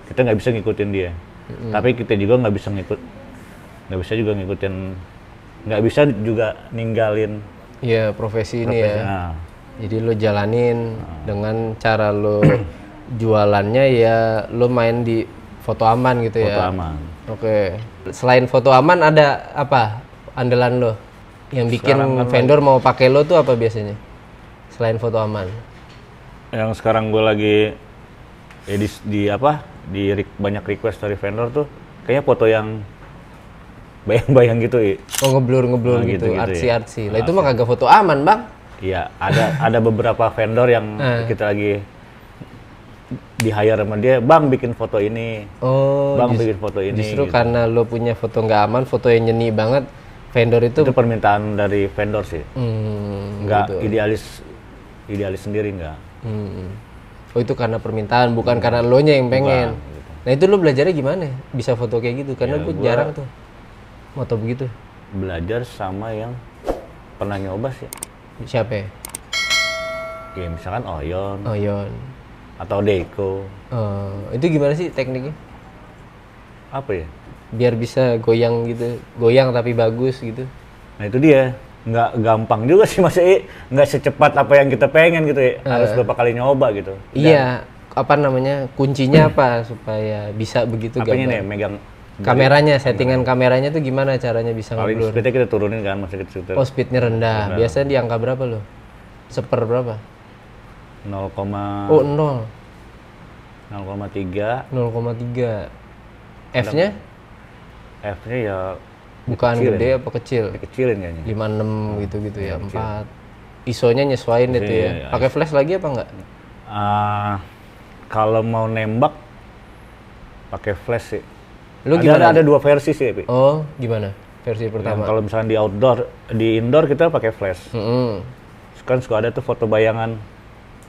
Kita nggak bisa ngikutin dia. Tapi kita juga nggak bisa juga ninggalin. Iya, profesi ini ya. Nah, Jadi lo jalanin dengan cara lo jualannya ya lo main di foto aman gitu foto ya. aman. Oke. Selain foto aman ada apa andalan lo? Yang bikin Sekarang kan vendor mau pakai lo tuh apa biasanya? Selain foto aman. Yang sekarang gue lagi banyak request dari vendor tuh kayaknya foto yang bayang-bayang gitu ya. Oh, ngeblur Nah, gitu, gitu-gitu ya. artsy. Lah itu mah kagak foto aman, Bang. Iya, ada beberapa vendor yang kita lagi di hire sama dia, Bang bikin foto ini. Oh, Bang bikin foto ini. Justru gitu. karena lo punya foto nggak aman, foto yang nyeni banget, vendor itu Itu permintaan dari vendor sih. Nggak gitu. idealis sendiri nggak. Oh, itu karena permintaan, bukan karena lo nya yang pengen. Bukan, gitu. Nah, itu lo belajarnya gimana? Bisa foto kayak gitu? Karena Ya, gue gua- jarang tuh foto begitu. Belajar sama yang pernah nyoba sih. Siapa ya? Ya misalkan Oyon Oh, Yon. atau Deiko. Itu gimana sih tekniknya? Apa ya? Biar bisa goyang gitu, goyang tapi bagus gitu. Nah itu dia, nggak gampang juga sih Mas I, nggak secepat apa yang kita pengen gitu ya, harus beberapa kali nyoba gitu. Iya, apa namanya? Kuncinya apa supaya bisa begitu Apanya gambar? nih, megang Kameranya, settingan kameranya tuh gimana caranya bisa paling ngeblur? speednya kita turunin kan, maksudnya kita Oh, speednya rendah. Biasanya di angka berapa lo? Seper berapa? 0, Oh, 0. 0,3, 0,3. F-nya F-nya ya bukan kecil gede ya. apa kecil? Dikecilin kayaknya. 56 gitu-gitu ya, 4. ISO-nya nyesuaiin deh tuh ya. Iya, Pakai flash lagi apa enggak? Kalau mau nembak pakai flash sih. Lu gimana? Ada dua versi sih, Pi. Oh, gimana? Versi Yang pertama. kalau misalnya di indoor kita pakai flash. Kan suka ada tuh foto bayangan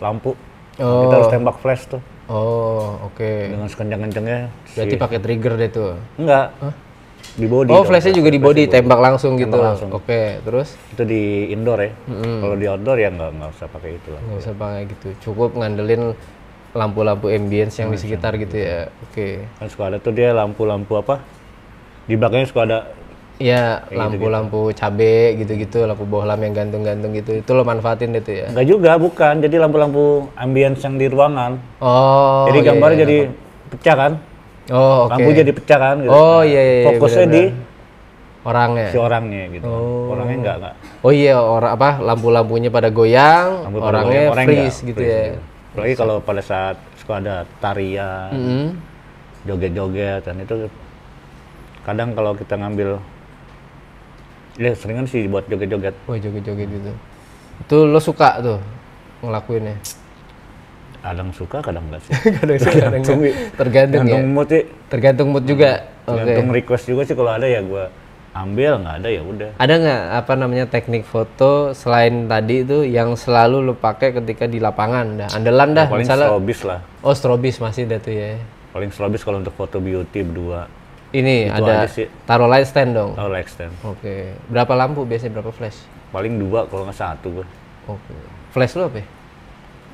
lampu. Oh. Kita harus tembak flash tuh Oh, oke. dengan sekencang-kencangnya. Berarti pakai trigger deh tuh. Enggak. Di body. Oh, dong. flashnya juga di Flash body, tembak langsung gitu. Tembak langsung. Oke, terus Itu di indoor ya. Kalau di outdoor ya nggak usah pakai itu lah. nggak usah pakai gitu. Cukup ngandelin lampu-lampu ambience yang di sekitar gitu ya. Oke. Kan suka ada tuh dia lampu-lampu apa? Di belakangnya suka ada. Ya, lampu-lampu cabe gitu-gitu, lampu bohlam yang gantung-gantung gitu. Itu lo manfaatin deh tuh ya. Enggak juga, bukan. Jadi lampu-lampu ambience yang di ruangan. Oh. Jadi iya, gambarnya iya, jadi pecah kan? Oh, oke. Lampu jadi pecah kan? Gitu. Oh, iya, iya, Fokusnya di orangnya. si orangnya gitu. Orangnya enggak. Oh iya, lampu-lampunya pada goyang, Lampu pada orangnya goyang, orang freeze enggak, gitu freeze ya. gitu. Apalagi kalau pada saat suka ada tarian, joget-joget, dan itu kadang kalau kita ngambil, ya seringan sih buat joget-joget. Oh, joget-joget gitu. Itu lo suka tuh ngelakuinnya? Kadang suka, kadang enggak sih. Kadang suka, kadang enggak. Tergantung ya. Tergantung mood sih. Tergantung mood juga. Oke. Tergantung request juga sih, kalau ada ya gua ambil, nggak ada ya udah. Ada nggak apa namanya teknik foto selain tadi itu yang selalu lo pakai ketika di lapangan? Dah, andalan dah. Paling Misalnya, strobis lah. oh strobis masih ada tuh ya. Paling strobis kalau untuk foto beauty berdua. Ini Itu ada aja sih. taruh light stand dong. Tahu light stand. Oke. Berapa lampu biasanya, berapa flash? Paling 2 kalau nggak 1 gua. Oke. Flash lo apa ya?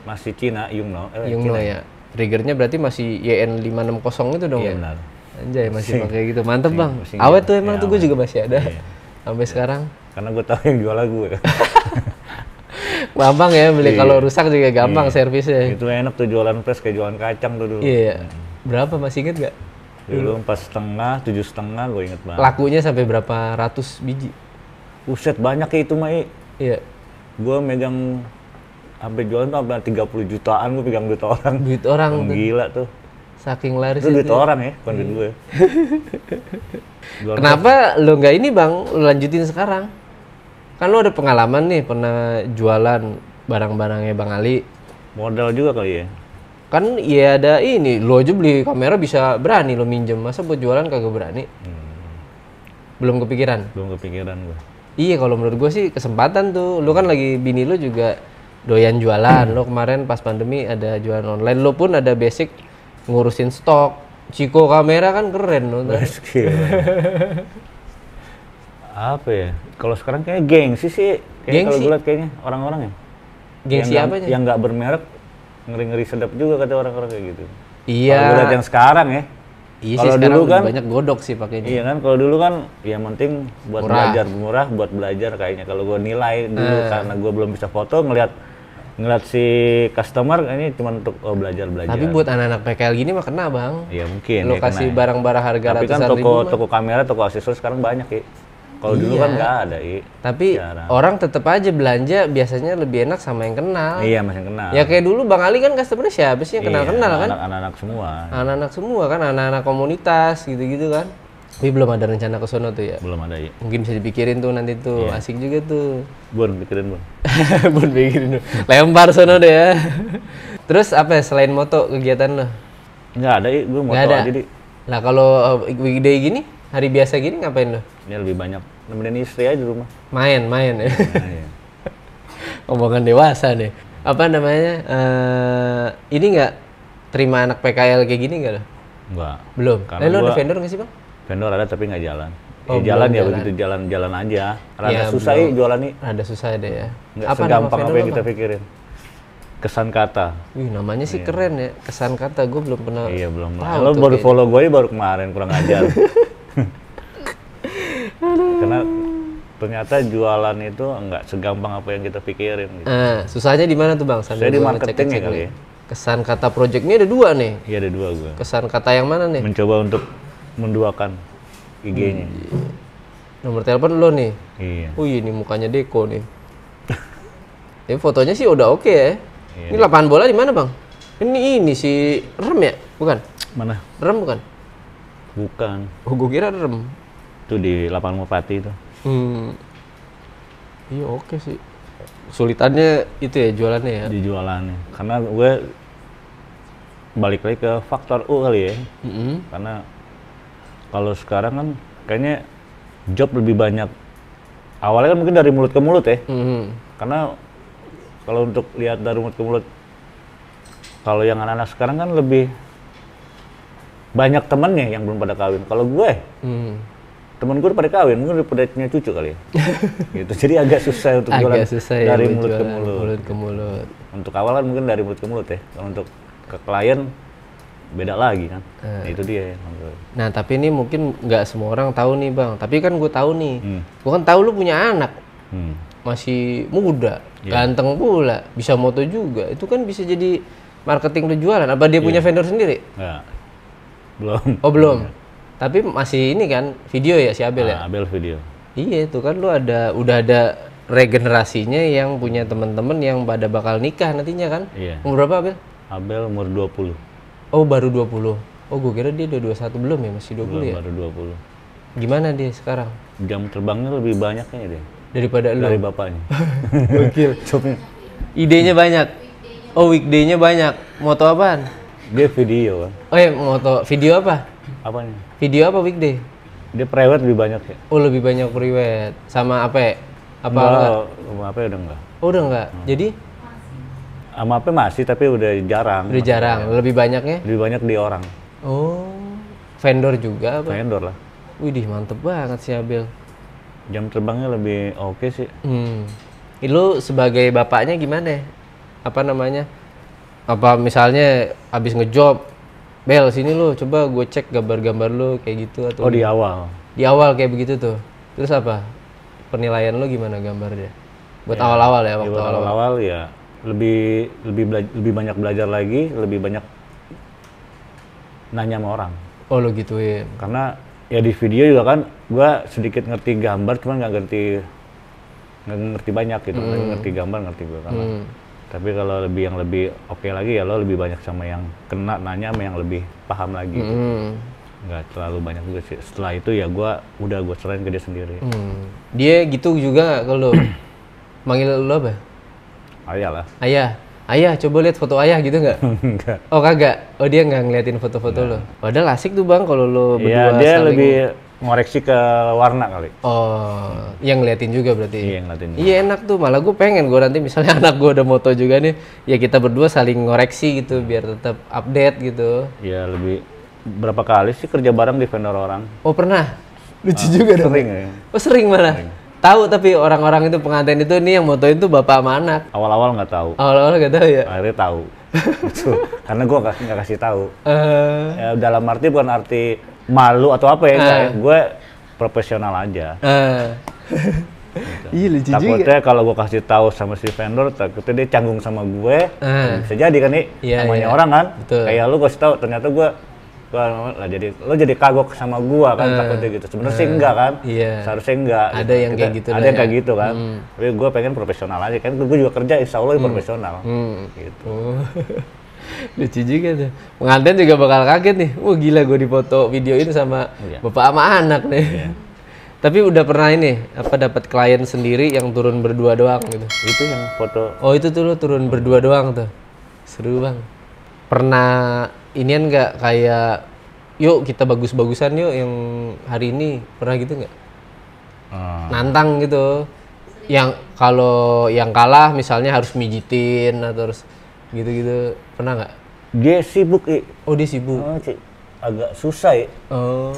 Masih Cina, Yungno. Yungno ya. Triggernya berarti masih YN560 itu dong Iya ya? benar. Anjay, masih pakai gitu. Mantep bang. masih Awet gitu. tuh emang Ya, tuh gue awet. juga masih ada. Iya. Sampai sekarang. Karena gue tahu yang jual lagu ya. Gampang ya beli, Iya. kalau rusak juga gampang servisnya. Itu enak tuh jualan flash kayak jualan kacang tuh dulu. Iya. Berapa masih inget gak? Dulu 4,5, 7,5 gue inget banget. Lakunya sampai berapa ratus biji? Buset banyak ya itu mah. Iya. Gue megang sampai jualan tuh sampai 30 jutaan gue pegang duit orang. Duit orang tuh. Gila tuh. Saking laris Itu duit itu. orang ya, bukan duit gue. Jualan Kenapa lo nggak ini bang, lo lanjutin sekarang? Kan lo ada pengalaman nih, pernah jualan barang-barangnya Bang Ali. modal juga kali ya. Kan ya ada ini, lo aja beli kamera bisa berani lo minjem, masa buat jualan kagak berani? Belum kepikiran? Belum kepikiran gue. Iya, kalau menurut gue sih kesempatan tuh. Lo kan lagi bini lo juga doyan jualan. Lo kemarin pas pandemi ada jualan online. Lo pun ada basic ngurusin stok. Ciko kamera kan keren lo. Apa ya? Kalau sekarang kayaknya gengsi sih. Kayaknya kalau Gengsi? gue liat kayaknya orang-orang ya. Gengsi yang apanya? Yang nggak bermerek, ngeri-ngeri sedap juga kata orang-orang kayak gitu. Iya. Kalau gue liat yang sekarang ya. Iya sih, Kalau sekarang dulu lebih kan, banyak godok sih pakainya. iya kan, kalau dulu kan ya penting buat Murah. belajar murah, buat belajar kayaknya. Kalau gue nilai dulu karena gue belum bisa foto, ngeliat si customer ini cuma untuk belajar. Tapi buat anak-anak PKL gini mah kena bang. Iya mungkin. Lo ya, kasih kena ya. barang-barang harga Tapi kan ratusan ribu mah. toko kamera, toko aksesoris sekarang banyak ya. Kalau dulu Iya. kan nggak ada ya. Tapi Jarang. orang tetap aja belanja biasanya lebih enak sama yang kenal. Iya masih kenal. Ya kayak dulu Bang Ali kan customernya siapa sih yang kenal-kenal kan? Anak-anak semua. Anak-anak semua kan, anak-anak komunitas gitu-gitu kan. Tapi belum ada rencana ke sono tuh ya. Belum ada ya. Mungkin bisa dipikirin tuh nanti tuh, asik juga tuh. Bun, pikirin bun. Bun pikirin tuh. Lempar sono deh ya. Terus apa ya, selain moto kegiatan lo? Nggak ada ya, gue mau Nggak tahu ada? aja di. Nah kalau weekday gini, hari biasa gini ngapain lo? Ini lebih banyak nemenin istri aja di rumah. Main ya. Nah, iya. Omongan dewasa nih. Apa namanya? Ini nggak terima anak PKL kayak gini nggak lo? Enggak. Belum. Karena Lo ada gua- vendor nggak sih bang? Vendor ada tapi nggak jalan. Oh, jalan belum ya jalan. begitu jalan aja. Rada Ya, susah belum. ya jualan nih. Ada susah deh ya. Nggak Apa nama segampang vendor apa yang lo, kita Bang? pikirin. Kesan kata. Wih, namanya sih keren ya. Kesan kata gue belum pernah. Iya belum. tahu Lo tuh baru kayaknya. follow gue baru kemarin kurang ajar. Karena ternyata jualan itu nggak segampang apa yang kita pikirin. Gitu. Susahnya di mana tuh bang? Sambil Saya di gua marketing ngecek-ngecek ya kali nih. ya. Kesan kata project ini ada 2 nih. Iya ada 2 gue. Kesan kata yang mana nih? Mencoba untuk menduakan IG-nya. Nomor telepon lo nih. Iya. Wih, ini mukanya Deko nih. Ini fotonya sih udah oke ya. Iya. Ini lapangan bola di mana bang? Ini si Rem ya? Bukan? Mana? Rem bukan? Bukan. Oh, gue kira Rem. Itu di lapangan Merpati itu. Iya oke sih. Sulitannya itu ya jualannya ya. Di jualannya. Karena gue balik lagi ke faktor U kali ya. Karena kalau sekarang kan kayaknya job lebih banyak. Awalnya kan mungkin dari mulut ke mulut ya. Karena kalau untuk lihat dari mulut ke mulut, kalau yang anak-anak sekarang kan lebih banyak temennya yang belum pada kawin. Kalau gue, temen gue udah pada kawin, mungkin udah pada punya cucu kali ya. Gitu. Jadi agak susah untuk jualan Agak susah ya dari buat mulut ke jualan, mulut. mulut ke mulut. Untuk awal kan mungkin dari mulut ke mulut ya. Kalau untuk ke klien beda lagi kan. Nah, itu dia ya. Nah tapi ini mungkin nggak semua orang tahu nih bang. Tapi kan gue tahu nih. Hmm. Gue kan tahu lu punya anak. Hmm. Masih muda, Iya. ganteng pula, bisa moto juga. Itu kan bisa jadi marketing lu jualan. Apa dia punya vendor sendiri? Nggak. Belum. Oh belum. Tapi masih ini kan video ya si Abel ya. Nah, Abel video. Iya itu kan lu udah ada regenerasinya yang punya teman-teman yang pada bakal nikah nantinya kan. Iya. Umur berapa Abel? Abel umur 20. Oh baru 20. Oh gue kira dia udah 21 belum ya, masih 20 Belum, ya. baru 20. Gimana dia sekarang? Jam terbangnya lebih banyak kayaknya deh. Daripada lu? Dari bapaknya. Gokil. Jobnya. Idenya banyak. Oh weekday-nya banyak. Moto apaan? Dia video kan. Oh ya moto video apa? Apanya? Video apa weekday? Dia private lebih banyak ya. Oh lebih banyak private. Sama apa ya? Apa enggak? Sama apa udah enggak. Oh udah enggak. Jadi Sama apa masih tapi udah jarang. udah jarang. Lebih banyaknya? Lebih banyak di orang. Oh vendor juga apa? Vendor lah. Widih mantep banget si Abel. Jam terbangnya lebih oke sih. Lu sebagai bapaknya gimana? Apa namanya? Apa misalnya abis ngejob, Bel sini lu coba gue cek gambar-gambar lu kayak gitu atau Oh di awal. di awal kayak begitu tuh. Terus apa? Penilaian lu gimana gambarnya? Buat awal-awal ya waktu Waktu awal. awal ya lebih banyak belajar lagi, lebih banyak nanya sama orang. Oh lu gituin. Karena ya di video juga kan gua sedikit ngerti gambar cuman nggak ngerti banyak gitu. Tapi ngerti gambar ngerti gua kan. Tapi kalau yang lebih oke lagi ya lo lebih banyak sama yang kena nanya sama yang lebih paham lagi. Nggak terlalu banyak juga sih. Setelah itu ya gua serahin ke dia sendiri. Dia gitu juga nggak ke lu? Manggil lu apa? Ayalah. Ayah. ayah coba lihat foto ayah gitu nggak? Enggak. Oh kagak, oh dia nggak ngeliatin foto-foto lo. Padahal asik tuh bang kalau lo Iya, berdua dia saling. lebih ngoreksi ke warna kali. Oh, yang ngeliatin juga berarti. Iya, yang ngeliatin. Iya enak tuh, malah gue pengen gue nanti misalnya anak gue udah moto juga nih, ya kita berdua saling ngoreksi gitu biar tetap update gitu. Iya, lebih berapa kali sih kerja bareng di vendor orang? Oh pernah? Lucu juga dong. Sering ya. Oh sering malah. Tahu tapi orang-orang itu pengantin itu nih yang motoin tuh bapak sama anak. Awal-awal nggak tahu, Awal-awal gak tahu ya. akhirnya tahu. Gitu. Karena gue nggak kasih tahu. Eh, Ya, dalam arti bukan arti malu atau apa ya, kayak gue profesional aja. Iya lucu juga. Takutnya kalau gue kasih tahu sama si vendor, takutnya dia canggung sama gue. Bisa jadi kan nih, Iya, namanya iya. orang kan. Betul. Kayak lu kasih tahu, ternyata gue lah jadi lo jadi kagok sama gua kan, takutnya gitu. Sebenarnya sih enggak kan. Iya. Seharusnya enggak. Ada yang kayak gitu Ada lah yang ya. kayak gitu kan. Tapi gue pengen profesional aja kan. Gue juga kerja insya Allah profesional. Gitu. Oh. Lucu juga tuh. Pengantin juga bakal kaget nih. Wah gila gue dipoto video ini sama Iya. bapak sama anak nih. Tapi udah pernah ini apa dapat klien sendiri yang turun berdua doang gitu. Itu yang foto. Oh itu tuh lo turun berdua doang tuh. Seru bang. Pernah inian nggak kayak yuk kita bagus-bagusan yuk yang hari ini, pernah gitu nggak? Nantang gitu. Yang kalau yang kalah misalnya harus mijitin atau harus gitu-gitu, pernah nggak? Dia sibuk Oh dia sibuk. agak susah ya. Oh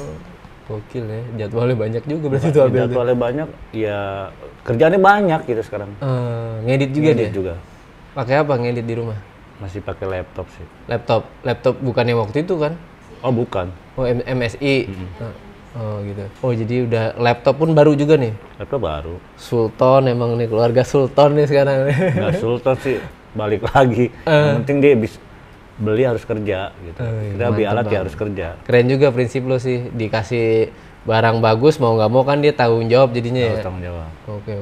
gokil ya, jadwalnya banyak juga berarti tuh Abel tuh. Jadwalnya banyak, ya kerjaannya banyak gitu sekarang. Ngedit juga Ngedit dia? juga. Pakai apa ngedit di rumah? Masih pakai laptop sih. Laptop bukan yang waktu itu kan? Oh bukan, Oh MSI. Oh gitu. Oh jadi udah laptop pun baru juga nih. laptop baru. Sultan emang nih, keluarga Sultan nih sekarang. Nggak sultan sih, balik lagi. Yang penting dia beli harus kerja gitu. Kita beli alat ya harus kerja. Keren juga prinsip lo sih, dikasih barang bagus mau nggak mau kan dia tanggung jawab jadinya Harus ya. tanggung jawab. Oke.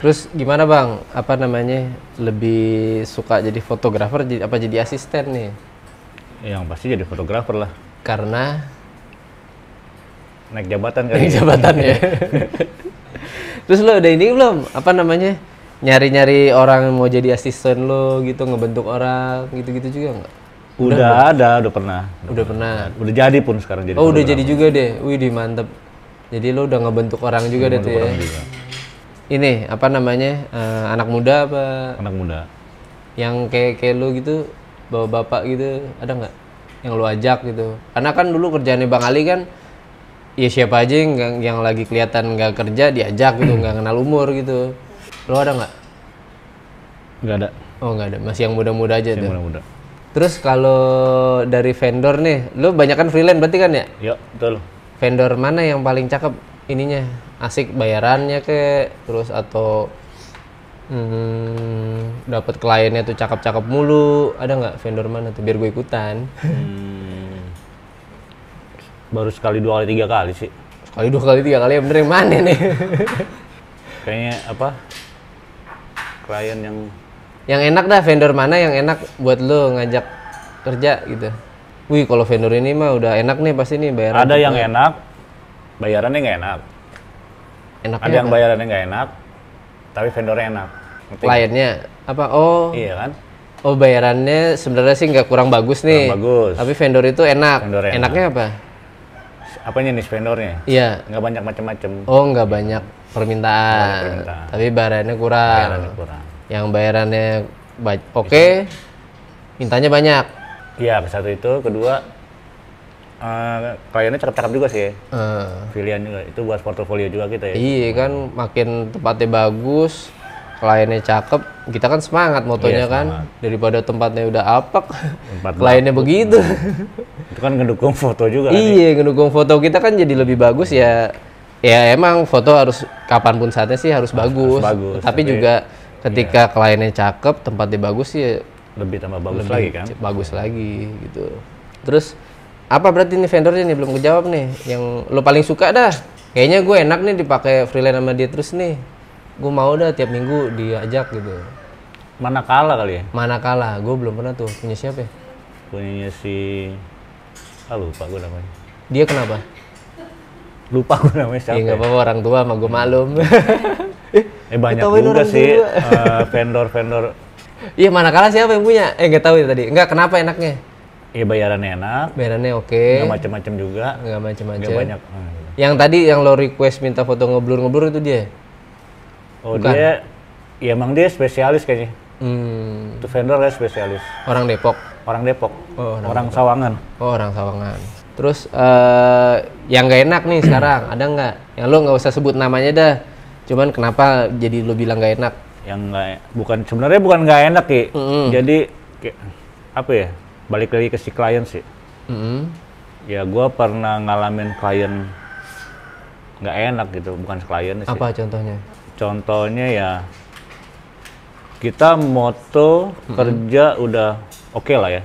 Terus gimana bang? Apa namanya? Lebih suka jadi fotografer apa jadi asisten nih? Yang pasti jadi fotografer lah. Karena Naik jabatan kan. naik jabatan ya. Terus lo udah ini belum? Apa namanya? Nyari-nyari orang yang mau jadi asisten lo gitu, ngebentuk orang gitu-gitu juga nggak? Udah pernah. Udah pernah. Udah jadi pun sekarang jadi. Oh udah jadi juga deh. Wih mantep. Jadi lo udah ngebentuk orang juga deh tuh ya. juga. Ini apa namanya? Anak muda apa Anak muda. yang kayak lo gitu, bawa bapak gitu, ada nggak yang lo ajak gitu? Karena kan dulu kerjaannya Bang Ali kan, ya siapa aja yang lagi kelihatan nggak kerja diajak gitu, nggak kenal umur gitu. Lo ada nggak? Nggak ada. Oh nggak ada, masih yang muda-muda aja Yang tuh. muda-muda. Terus kalau dari vendor nih, lo banyak kan freelance berarti kan ya? Yuk, betul. Vendor mana yang paling cakep ininya? Asik bayarannya terus atau dapat kliennya tuh cakep-cakep mulu, ada nggak vendor mana tuh biar gue ikutan? Baru sekali, 2 kali, 3 kali sih. Sekali, 2 kali, 3 kali yang bener yang mana nih? Kayaknya apa? Klien Yang enak dah, vendor mana yang enak buat lo ngajak kerja gitu? Wih kalau vendor ini mah udah enak nih pasti nih bayaran. ada yang enak, bayarannya nggak enak. Enaknya Ada yang apa? bayarannya nggak enak, tapi vendornya enak. Ngerti? Kliennya apa? Oh, Iya kan? oh bayarannya sebenarnya sih nggak kurang bagus nih. Kurang bagus. Tapi vendor itu enak. Vendor enak. Enaknya apa? Apanya nih vendornya? Iya. Nggak banyak macam-macam. Oh nggak banyak permintaan. permintaan. Tapi bayarannya kurang. Bayarannya kurang. Yang bayarannya oke, mintanya banyak. Iya, satu itu, kedua kliennya cakep-cakep juga sih. Pilihan juga itu buat portofolio juga kita ya. Iya kan, makin tempatnya bagus, kliennya cakep, kita kan semangat motonya Iya, kan. Daripada tempatnya udah apek, Tempat kliennya begitu. Itu kan ngedukung foto juga kan. Iya, ngedukung foto kita kan jadi lebih bagus ya. Ya emang foto harus kapanpun saatnya sih harus bagus. bagus, Tapi juga ketika kliennya cakep, tempatnya bagus ya Lebih tambah bagus lagi kan. bagus lagi gitu. Terus apa berarti nih vendornya nih belum kejawab nih yang lo paling suka dah? Kayaknya gue enak nih dipakai freelance sama dia terus nih. Gue mau dah tiap minggu diajak gitu. Mana kalah kali ya? Manakala, gue belum pernah tuh. Punya siapa ya? Punyanya si lupa gue namanya. Dia kenapa? Lupa gue namanya siapa. Ya nggak apa-apa, orang tua mah gue maklum. Banyak Ketawain juga orang sih tua. vendor-vendor Iya, Manakala siapa yang punya? Nggak tahu ya tadi. Enggak, kenapa enaknya? Iya bayarannya enak, Bayarannya oke. nggak macam-macam juga, Nggak nggak macem-macem. banyak. Yang tadi yang lo request minta foto ngeblur-ngeblur itu dia? Oh dia, ya emang dia spesialis kayaknya. Hmm, Itu vendor ya spesialis. orang Depok. Orang Depok, Oh, orang Sawangan. Oh, orang Sawangan. Terus yang nggak enak nih sekarang, ada nggak? Yang lo nggak usah sebut namanya dah. Cuman kenapa jadi lo bilang nggak enak? Yang nggak, sebenarnya bukan nggak enak Ki. Jadi apa ya? Balik lagi ke si klien sih. Ya gue pernah ngalamin klien nggak enak gitu, bukan klien sih. Apa contohnya? Contohnya ya kita moto kerja udah oke lah ya,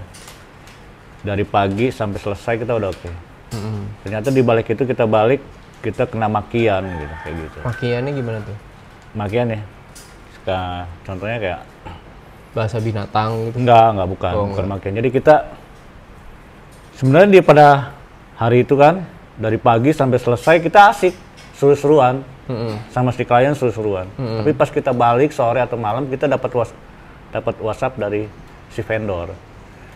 dari pagi sampai selesai kita udah oke. Ternyata di balik itu kita kena makian gitu kayak gitu. Makiannya gimana tuh? Makian ya, contohnya kayak Bahasa binatang gitu? enggak bukan Oh, bukan makian. Jadi kita sebenarnya pada hari itu kan dari pagi sampai selesai kita asik seru-seruan. Sama si klien seru-seruan. Tapi pas kita balik sore atau malam kita dapat WhatsApp dari si vendor.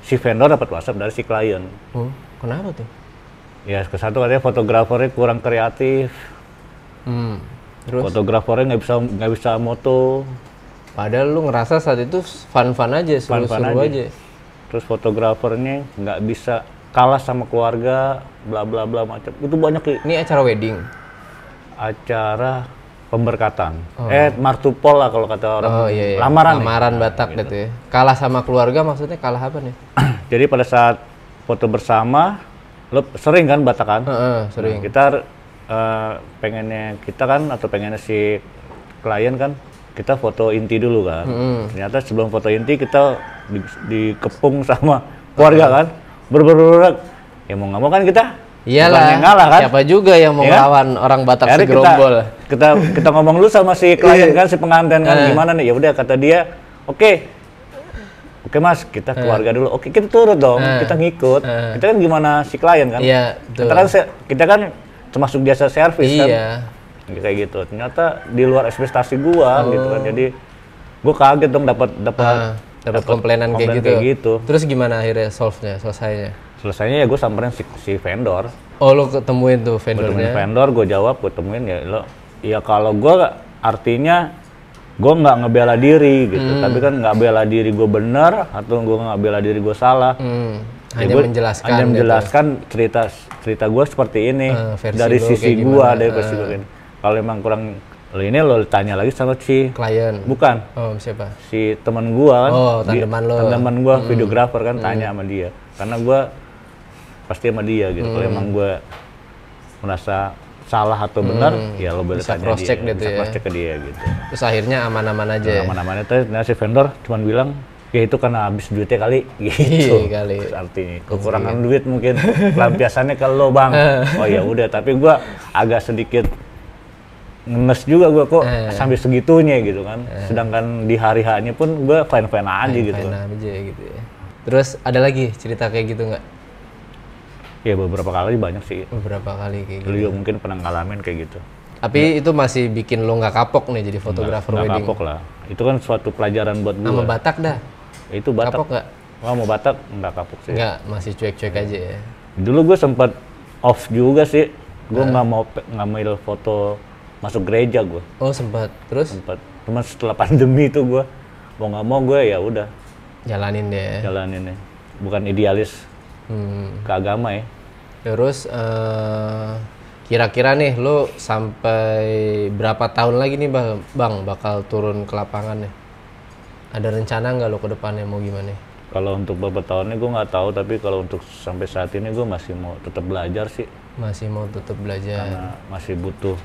Si vendor dapat WhatsApp dari si klien. Oh, kenapa tuh? Ya kesatu katanya fotografernya kurang kreatif. Terus? Fotografernya nggak bisa moto. Padahal lu ngerasa saat itu fun-fun aja, seru-seru Fun-fun aja. Terus fotografernya nggak bisa kalah sama keluarga, bla bla bla macam. Itu banyak Ki. Ini acara wedding? Acara pemberkatan. Martupol lah kalau kata orang. Oh iya, iya. Lamaran. Lamaran Batak gitu ya. Kalah sama keluarga maksudnya kalah apa nih? Jadi pada saat foto bersama, lo sering kan Batakan? Sering. Nah, kita pengennya kita kan atau pengennya si klien kan kita foto inti dulu kan. Ternyata sebelum foto inti kita dikepung sama keluarga kan. Ber ya mau nggak mau kan kita Iyalah, bukannya ngalah kan. siapa juga yang mau Ya kan? ngelawan orang Batak Akhirnya segerombol. kita ngomong dulu sama si klien kan, si pengantin kan, gimana nih? Ya udah kata dia, oke mas, kita keluarga dulu. Oke, kita turut dong, kita ngikut. Kita kan gimana si klien kan? Iya, betul. Kita kan termasuk jasa servis kan? Iya. Kayak gitu. Ternyata di luar ekspektasi gua gitu kan. Jadi gua kaget dong dapat komplainan kayak komplain gitu. Terus gimana akhirnya solve-nya, selesainya? Selesainya ya gue samperin si vendor. Oh, lu ketemuin tuh Gue temuin vendornya? vendor, gue jawab, gue temuin ya lo. Ya kalau gue artinya gue nggak ngebela diri gitu, tapi kan nggak bela diri gue benar atau gue nggak bela diri gue salah. Ya Hanya gua menjelaskan. hanya gitu. menjelaskan cerita gue seperti ini versi dari lo sisi kayak gue, gimana. dari versi gue ini. Kalau emang kurang ini lo tanya lagi sama si Klien? bukan Oh, siapa? si teman gue kan. Oh, tandeman lo. Tandeman gue videografer kan tanya sama dia, karena gue pasti sama dia gitu. Kalau emang gue merasa salah atau benar, ya lo boleh Bisa tanya cross check dia, gitu bisa ya. cross check ke dia gitu. Terus akhirnya aman-aman aja ya? Aman-aman itu, nah si vendor cuma bilang, ya itu karena habis duitnya kali, gitu. Iya kali. Artinya kekurangan duit mungkin, pelampiasannya ke lo bang. Oh ya udah, tapi gue agak sedikit ngenes juga gue kok sampai segitunya gitu kan. Sedangkan di hari hanya pun gue fine-fine aja gitu. Fine aja gitu ya. Terus ada lagi cerita kayak gitu nggak? Ya beberapa kali banyak sih. Beberapa kali kayak gitu. Lu juga mungkin pernah ngalamin kayak gitu. Tapi itu masih bikin lo nggak kapok nih jadi fotografer Nggak wedding? kapok lah. Itu kan suatu pelajaran buat gue. Sama Batak dah? Ya, itu Batak. Kapok nggak? Wah mau Batak nggak kapok sih. Nggak, masih cuek-cuek aja ya? Dulu gue sempat off juga sih. Gue nggak mau ngambil foto masuk gereja gue. Oh sempat, terus? Sempat. Cuma setelah pandemi itu gue mau nggak mau gue ya udah Jalanin deh. jalanin ya. Bukan idealis ke agama ya. Terus kira-kira nih lo sampai berapa tahun lagi nih bang bakal turun ke lapangan nih? Ada rencana nggak lo ke depannya mau gimana? Kalau untuk beberapa tahunnya gue nggak tahu, tapi kalau untuk sampai saat ini gue masih mau tetap belajar sih. Masih mau tetap belajar? Karena masih butuh,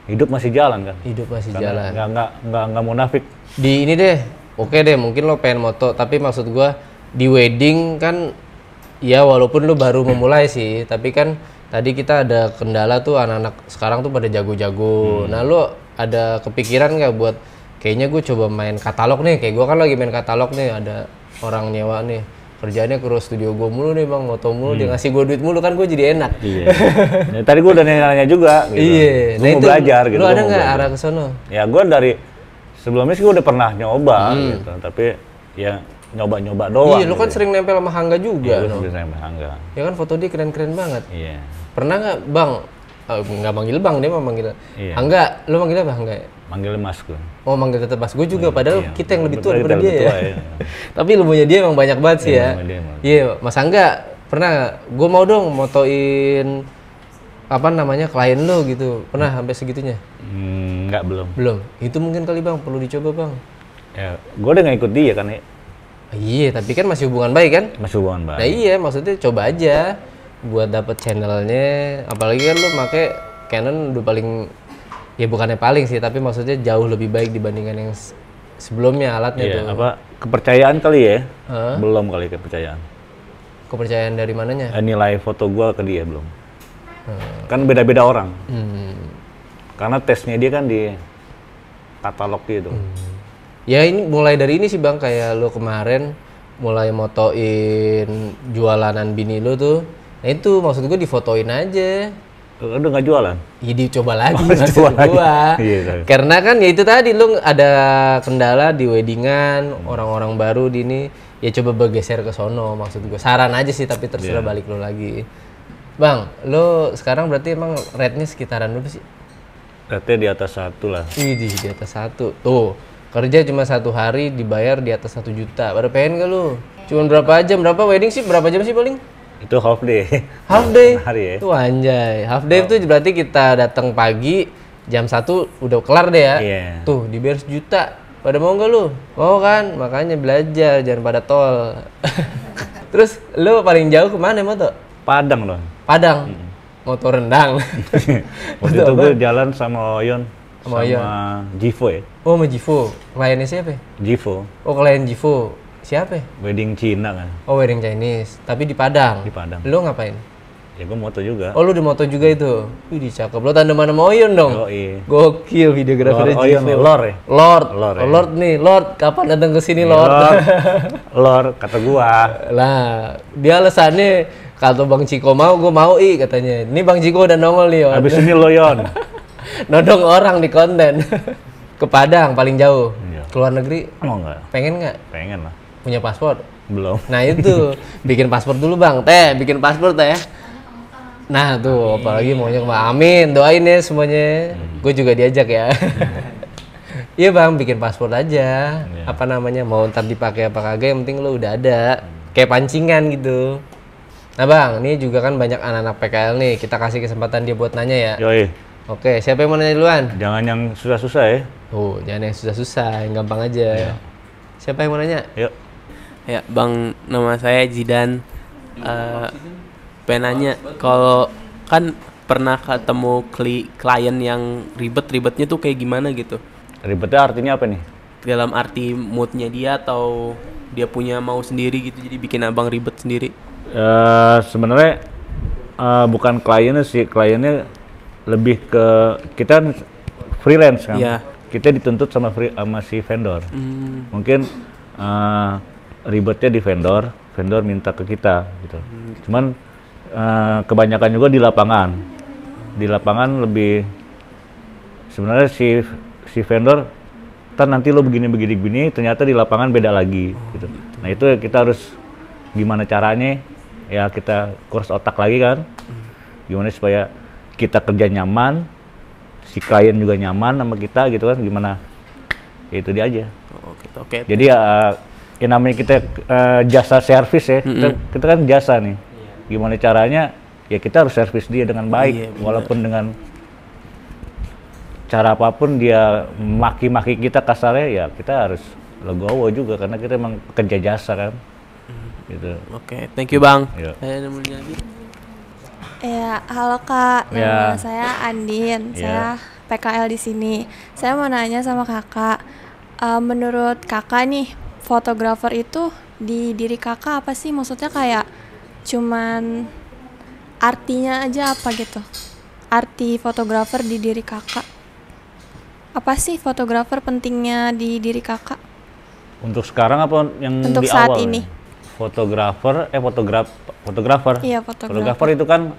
hidup masih jalan kan. Hidup masih Karena jalan. nggak munafik. Di ini deh, oke deh mungkin lo pengen moto, tapi maksud gua di wedding kan ya walaupun lo baru memulai sih, tapi kan tadi kita ada kendala tuh anak-anak sekarang tuh pada jago-jago. Nah lo ada kepikiran nggak buat kayaknya gue coba main katalog nih, kayak gua kan lagi main katalog nih, ada orang nyewa nih kerjaannya ke studio gue mulu nih bang, moto mulu, dia ngasih gue duit mulu kan gue jadi enak. Iya. Nah, tadi gue udah nanya juga gitu. Iya, Gue mau belajar gitu. Lo gua ada mau nggak belajar. arah ke sono? Ya gue dari sebelumnya sih gue udah pernah nyoba gitu, tapi ya nyoba-nyoba doang. Iya, lu kan gitu. sering nempel sama Hangga juga. Iya, no? gue sering bangga. Ya kan foto dia keren-keren banget. Iya. Pernah nggak Bang? Nggak manggil Bang, dia mah manggil Iya. Hangga. Lu manggil apa Hangga? Manggil Mas gue. Oh, manggil tetap Mas. Gue juga, padahal Iya. kita yang lebih tua Kita daripada lebih dia tua, ya. ya. Tapi ilmunya dia emang banyak banget sih ya. Ilmu dia emang. Iya, Mas Hangga, pernah nggak? Gue mau dong motoin apa namanya klien lo gitu. Pernah sampai segitunya? Enggak, belum. Belum. Itu mungkin kali Bang, perlu dicoba Bang. Ya, gue udah nggak ikut dia kan ya. Iya, tapi kan masih hubungan baik kan? Masih hubungan Nah baik. iya, maksudnya coba aja buat dapet channelnya. Apalagi kan lu make Canon udah paling, ya bukannya paling sih, tapi maksudnya jauh lebih baik dibandingkan yang sebelumnya alatnya Iya, tuh. apa kepercayaan kali ya? Hah? Belum kali kepercayaan. Kepercayaan dari mananya? Nilai foto gue ke dia belum. Kan beda-beda orang. Karena tesnya dia kan di katalog gitu. Ya ini mulai dari ini sih Bang, kayak lu kemarin mulai motoin jualanan bini lu tuh. Nah itu maksud gue difotoin aja. Udah nggak jualan? Ya dicoba lagi Oh, maksud coba lagi. gua. Iya. Karena kan ya itu tadi lu ada kendala di weddingan, orang-orang baru di ini, ya coba bergeser ke sono maksud gua. Saran aja sih tapi terserah balik lu lagi. Bang, lu sekarang berarti emang rate-nya sekitaran berapa sih? Rate di atas 1 lah. Widih, di atas 1. Tuh, kerja cuma 1 hari dibayar di atas 1 juta. Pada pengen gak lu? Cuman berapa jam? Berapa wedding sih? Berapa jam sih paling? Itu half day. Half day. Hari ya. Tuh anjay. Half day itu berarti kita datang pagi jam 1 udah kelar deh ya. Iya. Tuh dibayar 1 juta. Pada mau nggak lu? Mau kan? Makanya belajar jangan pada tol. Terus lu paling jauh kemana moto? Padang dong. Padang. Motor rendang. Waktu itu gue jalan sama Oyon Sama sama Oyon. Jivo ya. Oh sama Jivo. Kliennya siapa? Jivo, Oh klien Jivo. Siapa? wedding Cina kan Oh wedding Chinese. Tapi di Padang. di Padang. Lu ngapain? Ya gue moto juga. Oh lu di moto juga itu. Wih cakep. Lu tandeman sama Oyon dong. Yoi. Gokil videografernya Lord Oyon Jivo. ya, Lord ya? Lord. Lord, Oh, ya. Lord nih, Lord kapan datang ke sini Lord? Lord, kata gua. Lah, dia alasannya kalau Bang Ciko mau, gue mau katanya. Ini Bang Ciko udah nongol nih, Yon. Habis ini lo Yon. Nodong orang di konten. Ke Padang paling jauh. Iya. Keluar negeri Mau nggak? pengen nggak? Pengen lah. Punya paspor? Belum. Nah itu, bikin paspor dulu Bang. Bikin paspor teh. Nah tuh, apalagi maunya kemana? Amin, doain ya semuanya. Gue juga diajak ya. Iya Bang, bikin paspor aja. Apa namanya, mau ntar dipakai apa kagak, yang penting lo udah ada. Kayak pancingan gitu. Nah Bang, ini juga kan banyak anak-anak PKL nih. Kita kasih kesempatan dia buat nanya ya. Yoi. Oke, siapa yang mau nanya duluan? Jangan yang susah-susah ya. Oh, jangan yang susah-susah, yang gampang aja. Siapa yang mau nanya? Yuk. Ya, Bang, nama saya Jidan. Pengen nanya, kalau kan pernah ketemu klien yang ribet-ribetnya tuh kayak gimana gitu? Ribetnya artinya apa nih? Dalam arti moodnya dia atau dia punya mau sendiri gitu, jadi bikin abang ribet sendiri? Sebenarnya bukan kliennya sih, kliennya lebih ke kita kan freelance kan. Iya. Kita dituntut sama si vendor. Mungkin ribetnya di vendor minta ke kita gitu. Cuman kebanyakan juga di lapangan. Di lapangan lebih sebenarnya si vendor nanti lo begini, ternyata di lapangan beda lagi gitu. Nah, itu kita harus gimana caranya ya, kita kurs otak lagi kan. Gimana supaya kita kerja nyaman, si klien juga nyaman sama kita gitu kan, gimana? Ya itu dia aja. Oh, gitu. Oke. Jadi ya namanya kita jasa servis ya, kita kan jasa nih. Gimana caranya? Ya kita harus servis dia dengan baik, Iya, benar. walaupun dengan cara apapun dia maki-maki kita kasarnya, ya kita harus legowo juga karena kita emang pekerja jasa kan. Gitu. Oke, thank you Bang. Iya. Saya namanya lagi. Ya, halo Kak. Ya. Nama saya Andin. Ya. Saya PKL di sini. Saya mau nanya sama Kakak. Menurut Kakak nih, fotografer itu di diri Kakak apa sih? Maksudnya kayak cuman artinya aja apa gitu? Arti fotografer di diri Kakak. Apa sih fotografer pentingnya di diri Kakak? Untuk sekarang apa yang Untuk di saat awal? ini. Nih? Fotografer. Iya, Fotografer itu kan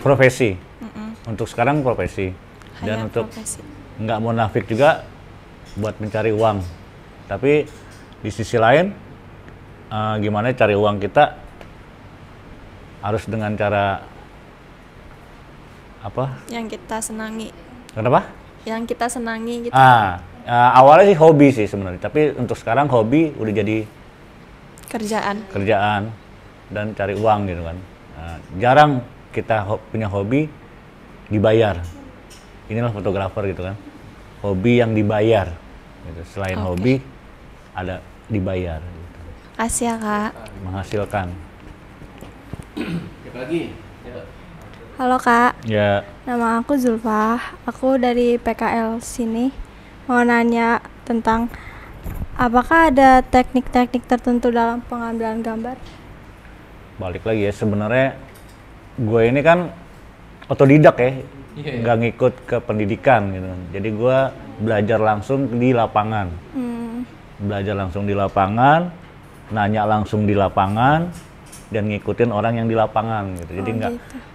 profesi. Untuk sekarang profesi. Dan Hanya untuk profesi. nggak munafik juga buat mencari uang. Tapi di sisi lain gimana cari uang kita harus dengan cara apa? Yang kita senangi. Kenapa? Yang kita senangi gitu. Awalnya sih hobi sih sebenarnya, tapi untuk sekarang hobi udah jadi kerjaan dan cari uang gitu kan. Jarang kita punya hobi dibayar. Inilah fotografer gitu kan. Hobi yang dibayar. Gitu. Selain hobi ada dibayar. Gitu. Kasih ya Kak. Menghasilkan. Lagi. Halo Kak, Ya, nama aku Zulfah. Aku dari PKL sini. Mau nanya tentang apakah ada teknik-teknik tertentu dalam pengambilan gambar? balik lagi ya, sebenarnya gue ini kan otodidak ya, nggak ngikut ke pendidikan gitu. Jadi gue belajar langsung di lapangan, nanya langsung di lapangan, dan ngikutin orang yang di lapangan gitu. Jadi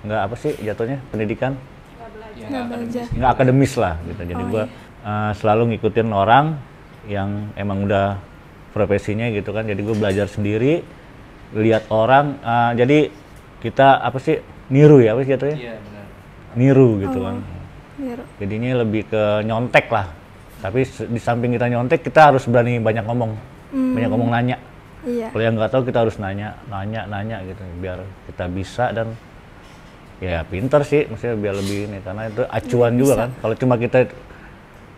nggak apa sih jatuhnya pendidikan? Nggak belajar. Nggak akademis lah gitu. Jadi gue selalu ngikutin orang yang emang udah profesinya gitu kan. Jadi gue belajar sendiri, lihat orang. Jadi kita apa sih niru ya, apa sih jatuhnya? Iya, benar. Niru gitu kan. Biru. Jadinya lebih ke nyontek lah. Tapi di samping kita nyontek, kita harus berani banyak ngomong, nanya. Iya. Kalau yang nggak tahu kita harus nanya gitu, biar kita bisa dan ya pinter sih, maksudnya biar lebih ini, karena itu acuan juga kan. Kalau cuma kita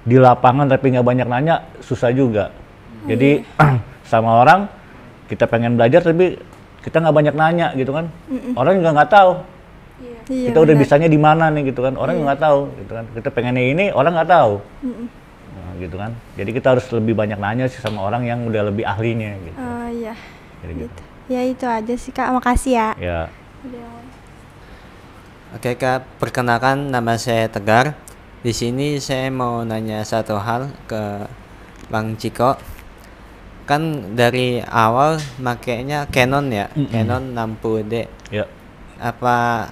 di lapangan tapi nggak banyak nanya, susah juga. Jadi sama orang kita pengen belajar tapi kita nggak banyak nanya gitu kan, orang juga nggak tahu. Iya, Kita udah benar. bisanya di mana nih gitu kan, orang juga nggak tahu gitu kan. Kita pengennya ini, orang nggak tahu. Nah, gitu kan. Jadi kita harus lebih banyak nanya sih sama orang yang udah lebih ahlinya gitu. Oh iya. Jadi gitu. Ya itu aja sih Kak. Makasih ya. Ya. Oke Kak, perkenalkan nama saya Tegar. Di sini saya mau nanya satu hal ke Bang Ciko. Kan dari awal makainya Canon ya, Canon 60D. Ya. Apa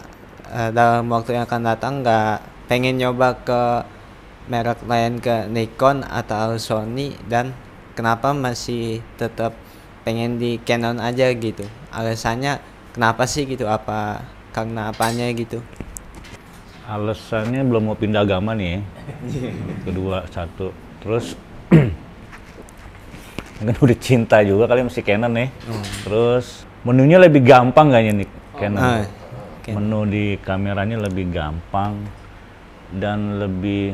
dalam waktu yang akan datang nggak pengen nyoba ke merek lain, ke Nikon atau Sony, dan kenapa masih tetap pengen di Canon aja gitu? Alasannya kenapa sih gitu? Apa karena apanya gitu? Alasannya belum mau pindah agama nih. Kedua, satu. Terus mungkin udah cinta juga kali mesti Canon nih. Terus menunya lebih gampang kayaknya nih Canon. Canon. Menu di kameranya lebih gampang dan lebih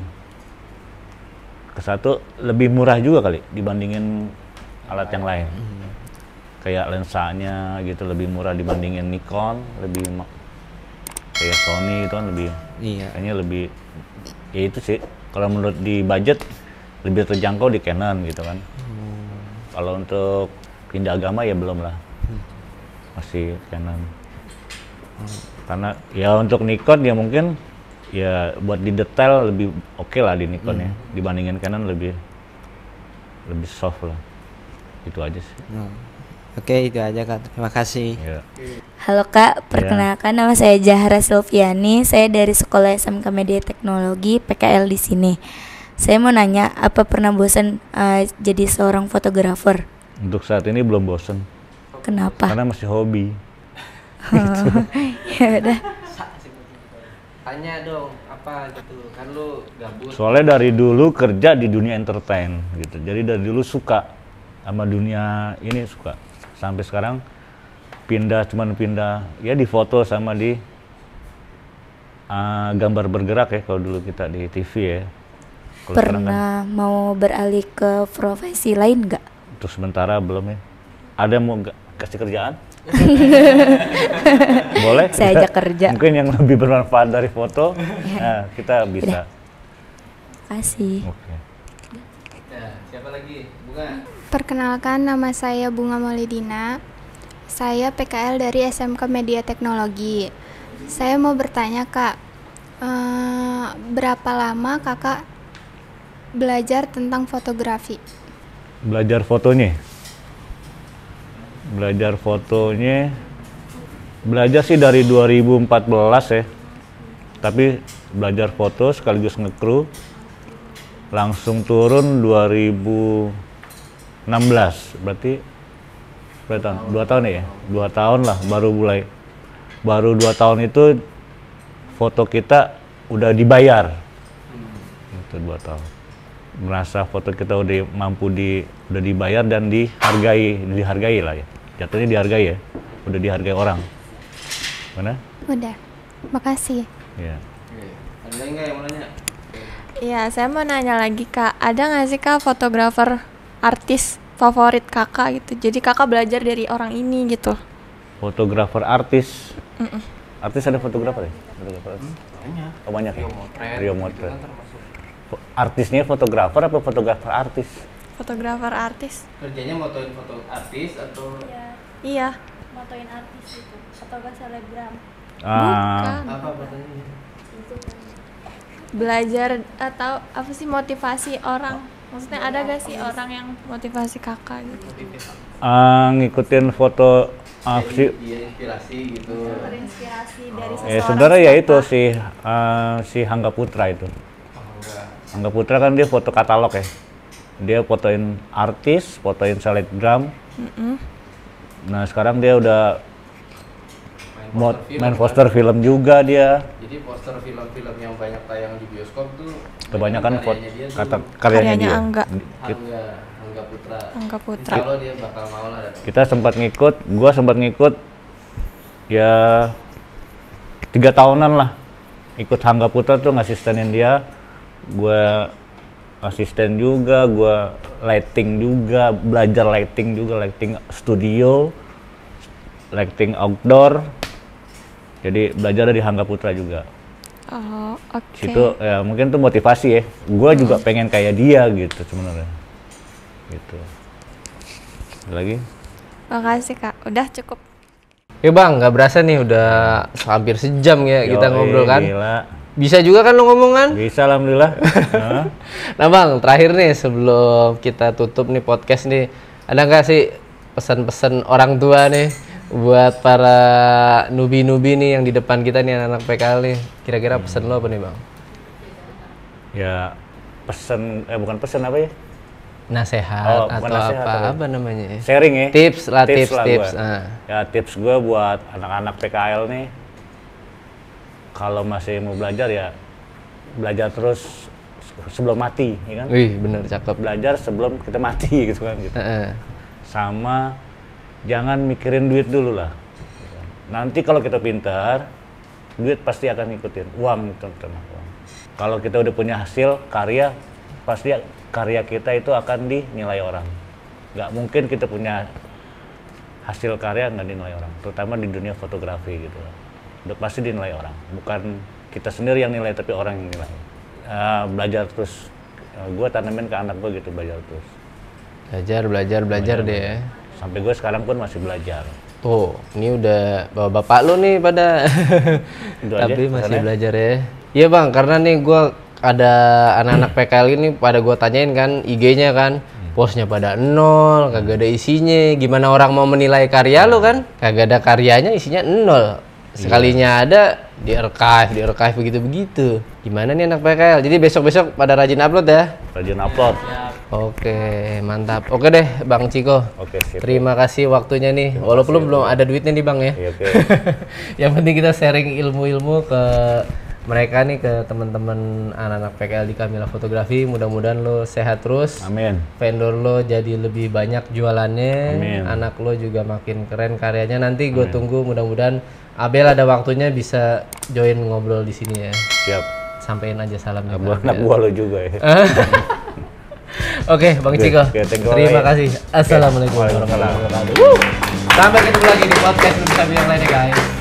satu lebih murah juga kali dibandingin alat yang lain. Kayak lensanya gitu lebih murah dibandingin Nikon, lebih kayak Sony itu kan lebih kayaknya lebih ya itu sih kalau menurut di budget lebih terjangkau di Canon gitu kan. Kalau untuk pindah agama ya belum lah, masih Canon. Karena ya untuk Nikon ya mungkin ya buat di detail lebih oke lah di Nikon ya dibandingin Canon lebih soft lah. Itu aja sih. Oke, itu aja Kak. Terima kasih. Ya. Halo Kak, perkenalkan nama saya Zahra Silviani. Saya dari Sekolah SMK Media Teknologi PKL di sini. Saya mau nanya, apa pernah bosan jadi seorang fotografer? Untuk saat ini belum bosen Kenapa? karena masih hobi. Ya udah. Tanya dong, apa gitu. Kan lu gabut. Soalnya dari dulu kerja di dunia entertain gitu. Jadi dari dulu suka sama dunia ini, suka. Sampai sekarang cuman pindah ya di foto sama di gambar bergerak ya kalau dulu kita di TV ya. Kalau sekarang kan Pernah mau beralih ke profesi lain nggak? untuk sementara belum ya. Ada mau kasih kerjaan? Boleh? Saya ajak kerja. Mungkin yang lebih bermanfaat dari foto, nah, kita bisa. Kasih. Oke. Nah, siapa lagi? Bunga. Perkenalkan, nama saya Bunga Maulidina. Saya PKL dari SMK Media Teknologi. Saya mau bertanya Kak, berapa lama Kakak belajar tentang fotografi? Belajar fotonya? Belajar sih dari 2014 ya. Tapi belajar foto sekaligus ngekru langsung turun 2016 16, berarti berapa tahun? 2 tahun ya? 2 tahun lah baru mulai. Baru 2 tahun itu foto kita udah dibayar. Itu 2 tahun. Merasa foto kita udah udah dibayar dan dihargai lah ya. Jatuhnya dihargai ya. Udah dihargai orang. Mana? Udah. Makasih. Ya. Ada lagi nggak yang mau nanya? Iya, saya mau nanya lagi Kak, ada nggak sih Kak fotografer artis favorit Kakak gitu? Jadi Kakak belajar dari orang ini gitu. Fotografer artis. Artis ada fotografer ya? Fotografer artis? Banyak. Oh, banyak ya? Rio Rio Motret. Artisnya fotografer apa fotografer artis? Fotografer artis. Kerjanya motoin foto artis atau Iya. Motoin artis itu atau ke selebgram. Bukan. apa pertanyaannya? Belajar atau apa sih motivasi orang? Maksudnya ada gak sih orang yang motivasi Kakak gitu? Ngikutin foto Dia inspirasi gitu. Terinspirasi dari sebenarnya ya itu si Angga Putra itu. Angga Putra kan dia foto katalog ya. Dia fotoin artis, fotoin selebgram. Nah sekarang dia udah main poster film juga dia. Jadi poster film-film yang banyak tayang di bioskop tuh Kebanyakan karyanya Karyanya dia. Angga Putra. Angga Putra. Kalau dia bakal mau lah. Kita sempat gua sempat ngikut ya 3 tahunan lah. Ikut Angga Putra tuh ngasistenin dia. Gua asisten juga, gua lighting juga, belajar lighting juga, lighting studio, lighting outdoor. Jadi belajar dari Angga Putra juga. Oh, oke. Situ ya mungkin tuh motivasi ya. Gua juga pengen kayak dia gitu sebenarnya. Gitu. Ada lagi? Makasih Kak, udah cukup. Ya Bang, nggak berasa nih udah hampir sejam ya kita ngobrol kan. Gila. Bisa juga kan lo ngomong kan? Bisa alhamdulillah. Nah Bang, terakhir nih sebelum kita tutup nih podcast nih, ada nggak sih pesan-pesan orang tua nih buat para nubi-nubi nih yang di depan kita nih anak-anak PKL nih? Kira-kira pesan lo apa nih Bang? Ya bukan pesan apa ya? Nasehat bukan atau nasehat, apa namanya ya? Sharing ya. Tips lah, tips. Gua. Ya tips gue buat anak-anak PKL nih, kalau masih mau belajar ya belajar terus sebelum mati, ya kan? Wih, bener, cakep. Belajar sebelum kita mati gitu kan gitu. Sama jangan mikirin duit dulu lah. Nanti kalau kita pintar, duit pasti akan ngikutin. Uang itu terutama uang. Kalau kita udah punya hasil karya, pasti karya kita itu akan dinilai orang. Nggak mungkin kita punya hasil karya nggak dinilai orang, terutama di dunia fotografi gitu. Udah pasti dinilai orang, bukan kita sendiri yang nilai tapi orang yang nilai. Belajar terus, gue tanamin ke anak gue gitu, belajar terus. Belajar deh ya. Sampai gue sekarang pun masih belajar. Tuh, ini udah bapak lu nih pada tapi masih belajar ya. Iya Bang, karena nih gue ada anak-anak PKL ini pada gue tanyain kan IG-nya kan, postnya pada nol, kagak ada isinya. Gimana orang mau menilai karya lu kan? Kagak ada karyanya, isinya nol. Sekalinya ada di archive begitu-begitu. Gimana nih anak PKL? Jadi besok-besok pada rajin upload ya? Rajin upload. Oke, mantap. Oke deh Bang Ciko. Oke, sip. Terima kasih waktunya nih. Walaupun belum ada duitnya nih Bang ya. Iya, oke. Yang penting kita sharing ilmu-ilmu ke mereka nih, ke teman-teman anak-anak PKL di Kamila Fotografi. Mudah-mudahan lo sehat terus. Amin. Vendor lo jadi lebih banyak jualannya. Amin. Anak lo juga makin keren karyanya. Nanti gue tunggu, mudah-mudahan Abel ada waktunya bisa join ngobrol di sini ya. Siap. Sampein aja salamnya. Anak buah lo juga ya. Oke, Bang Ciko. Terima kasih. Assalamualaikum warahmatullahi wabarakatuh. Sampai ketemu lagi di podcast yang lainnya guys.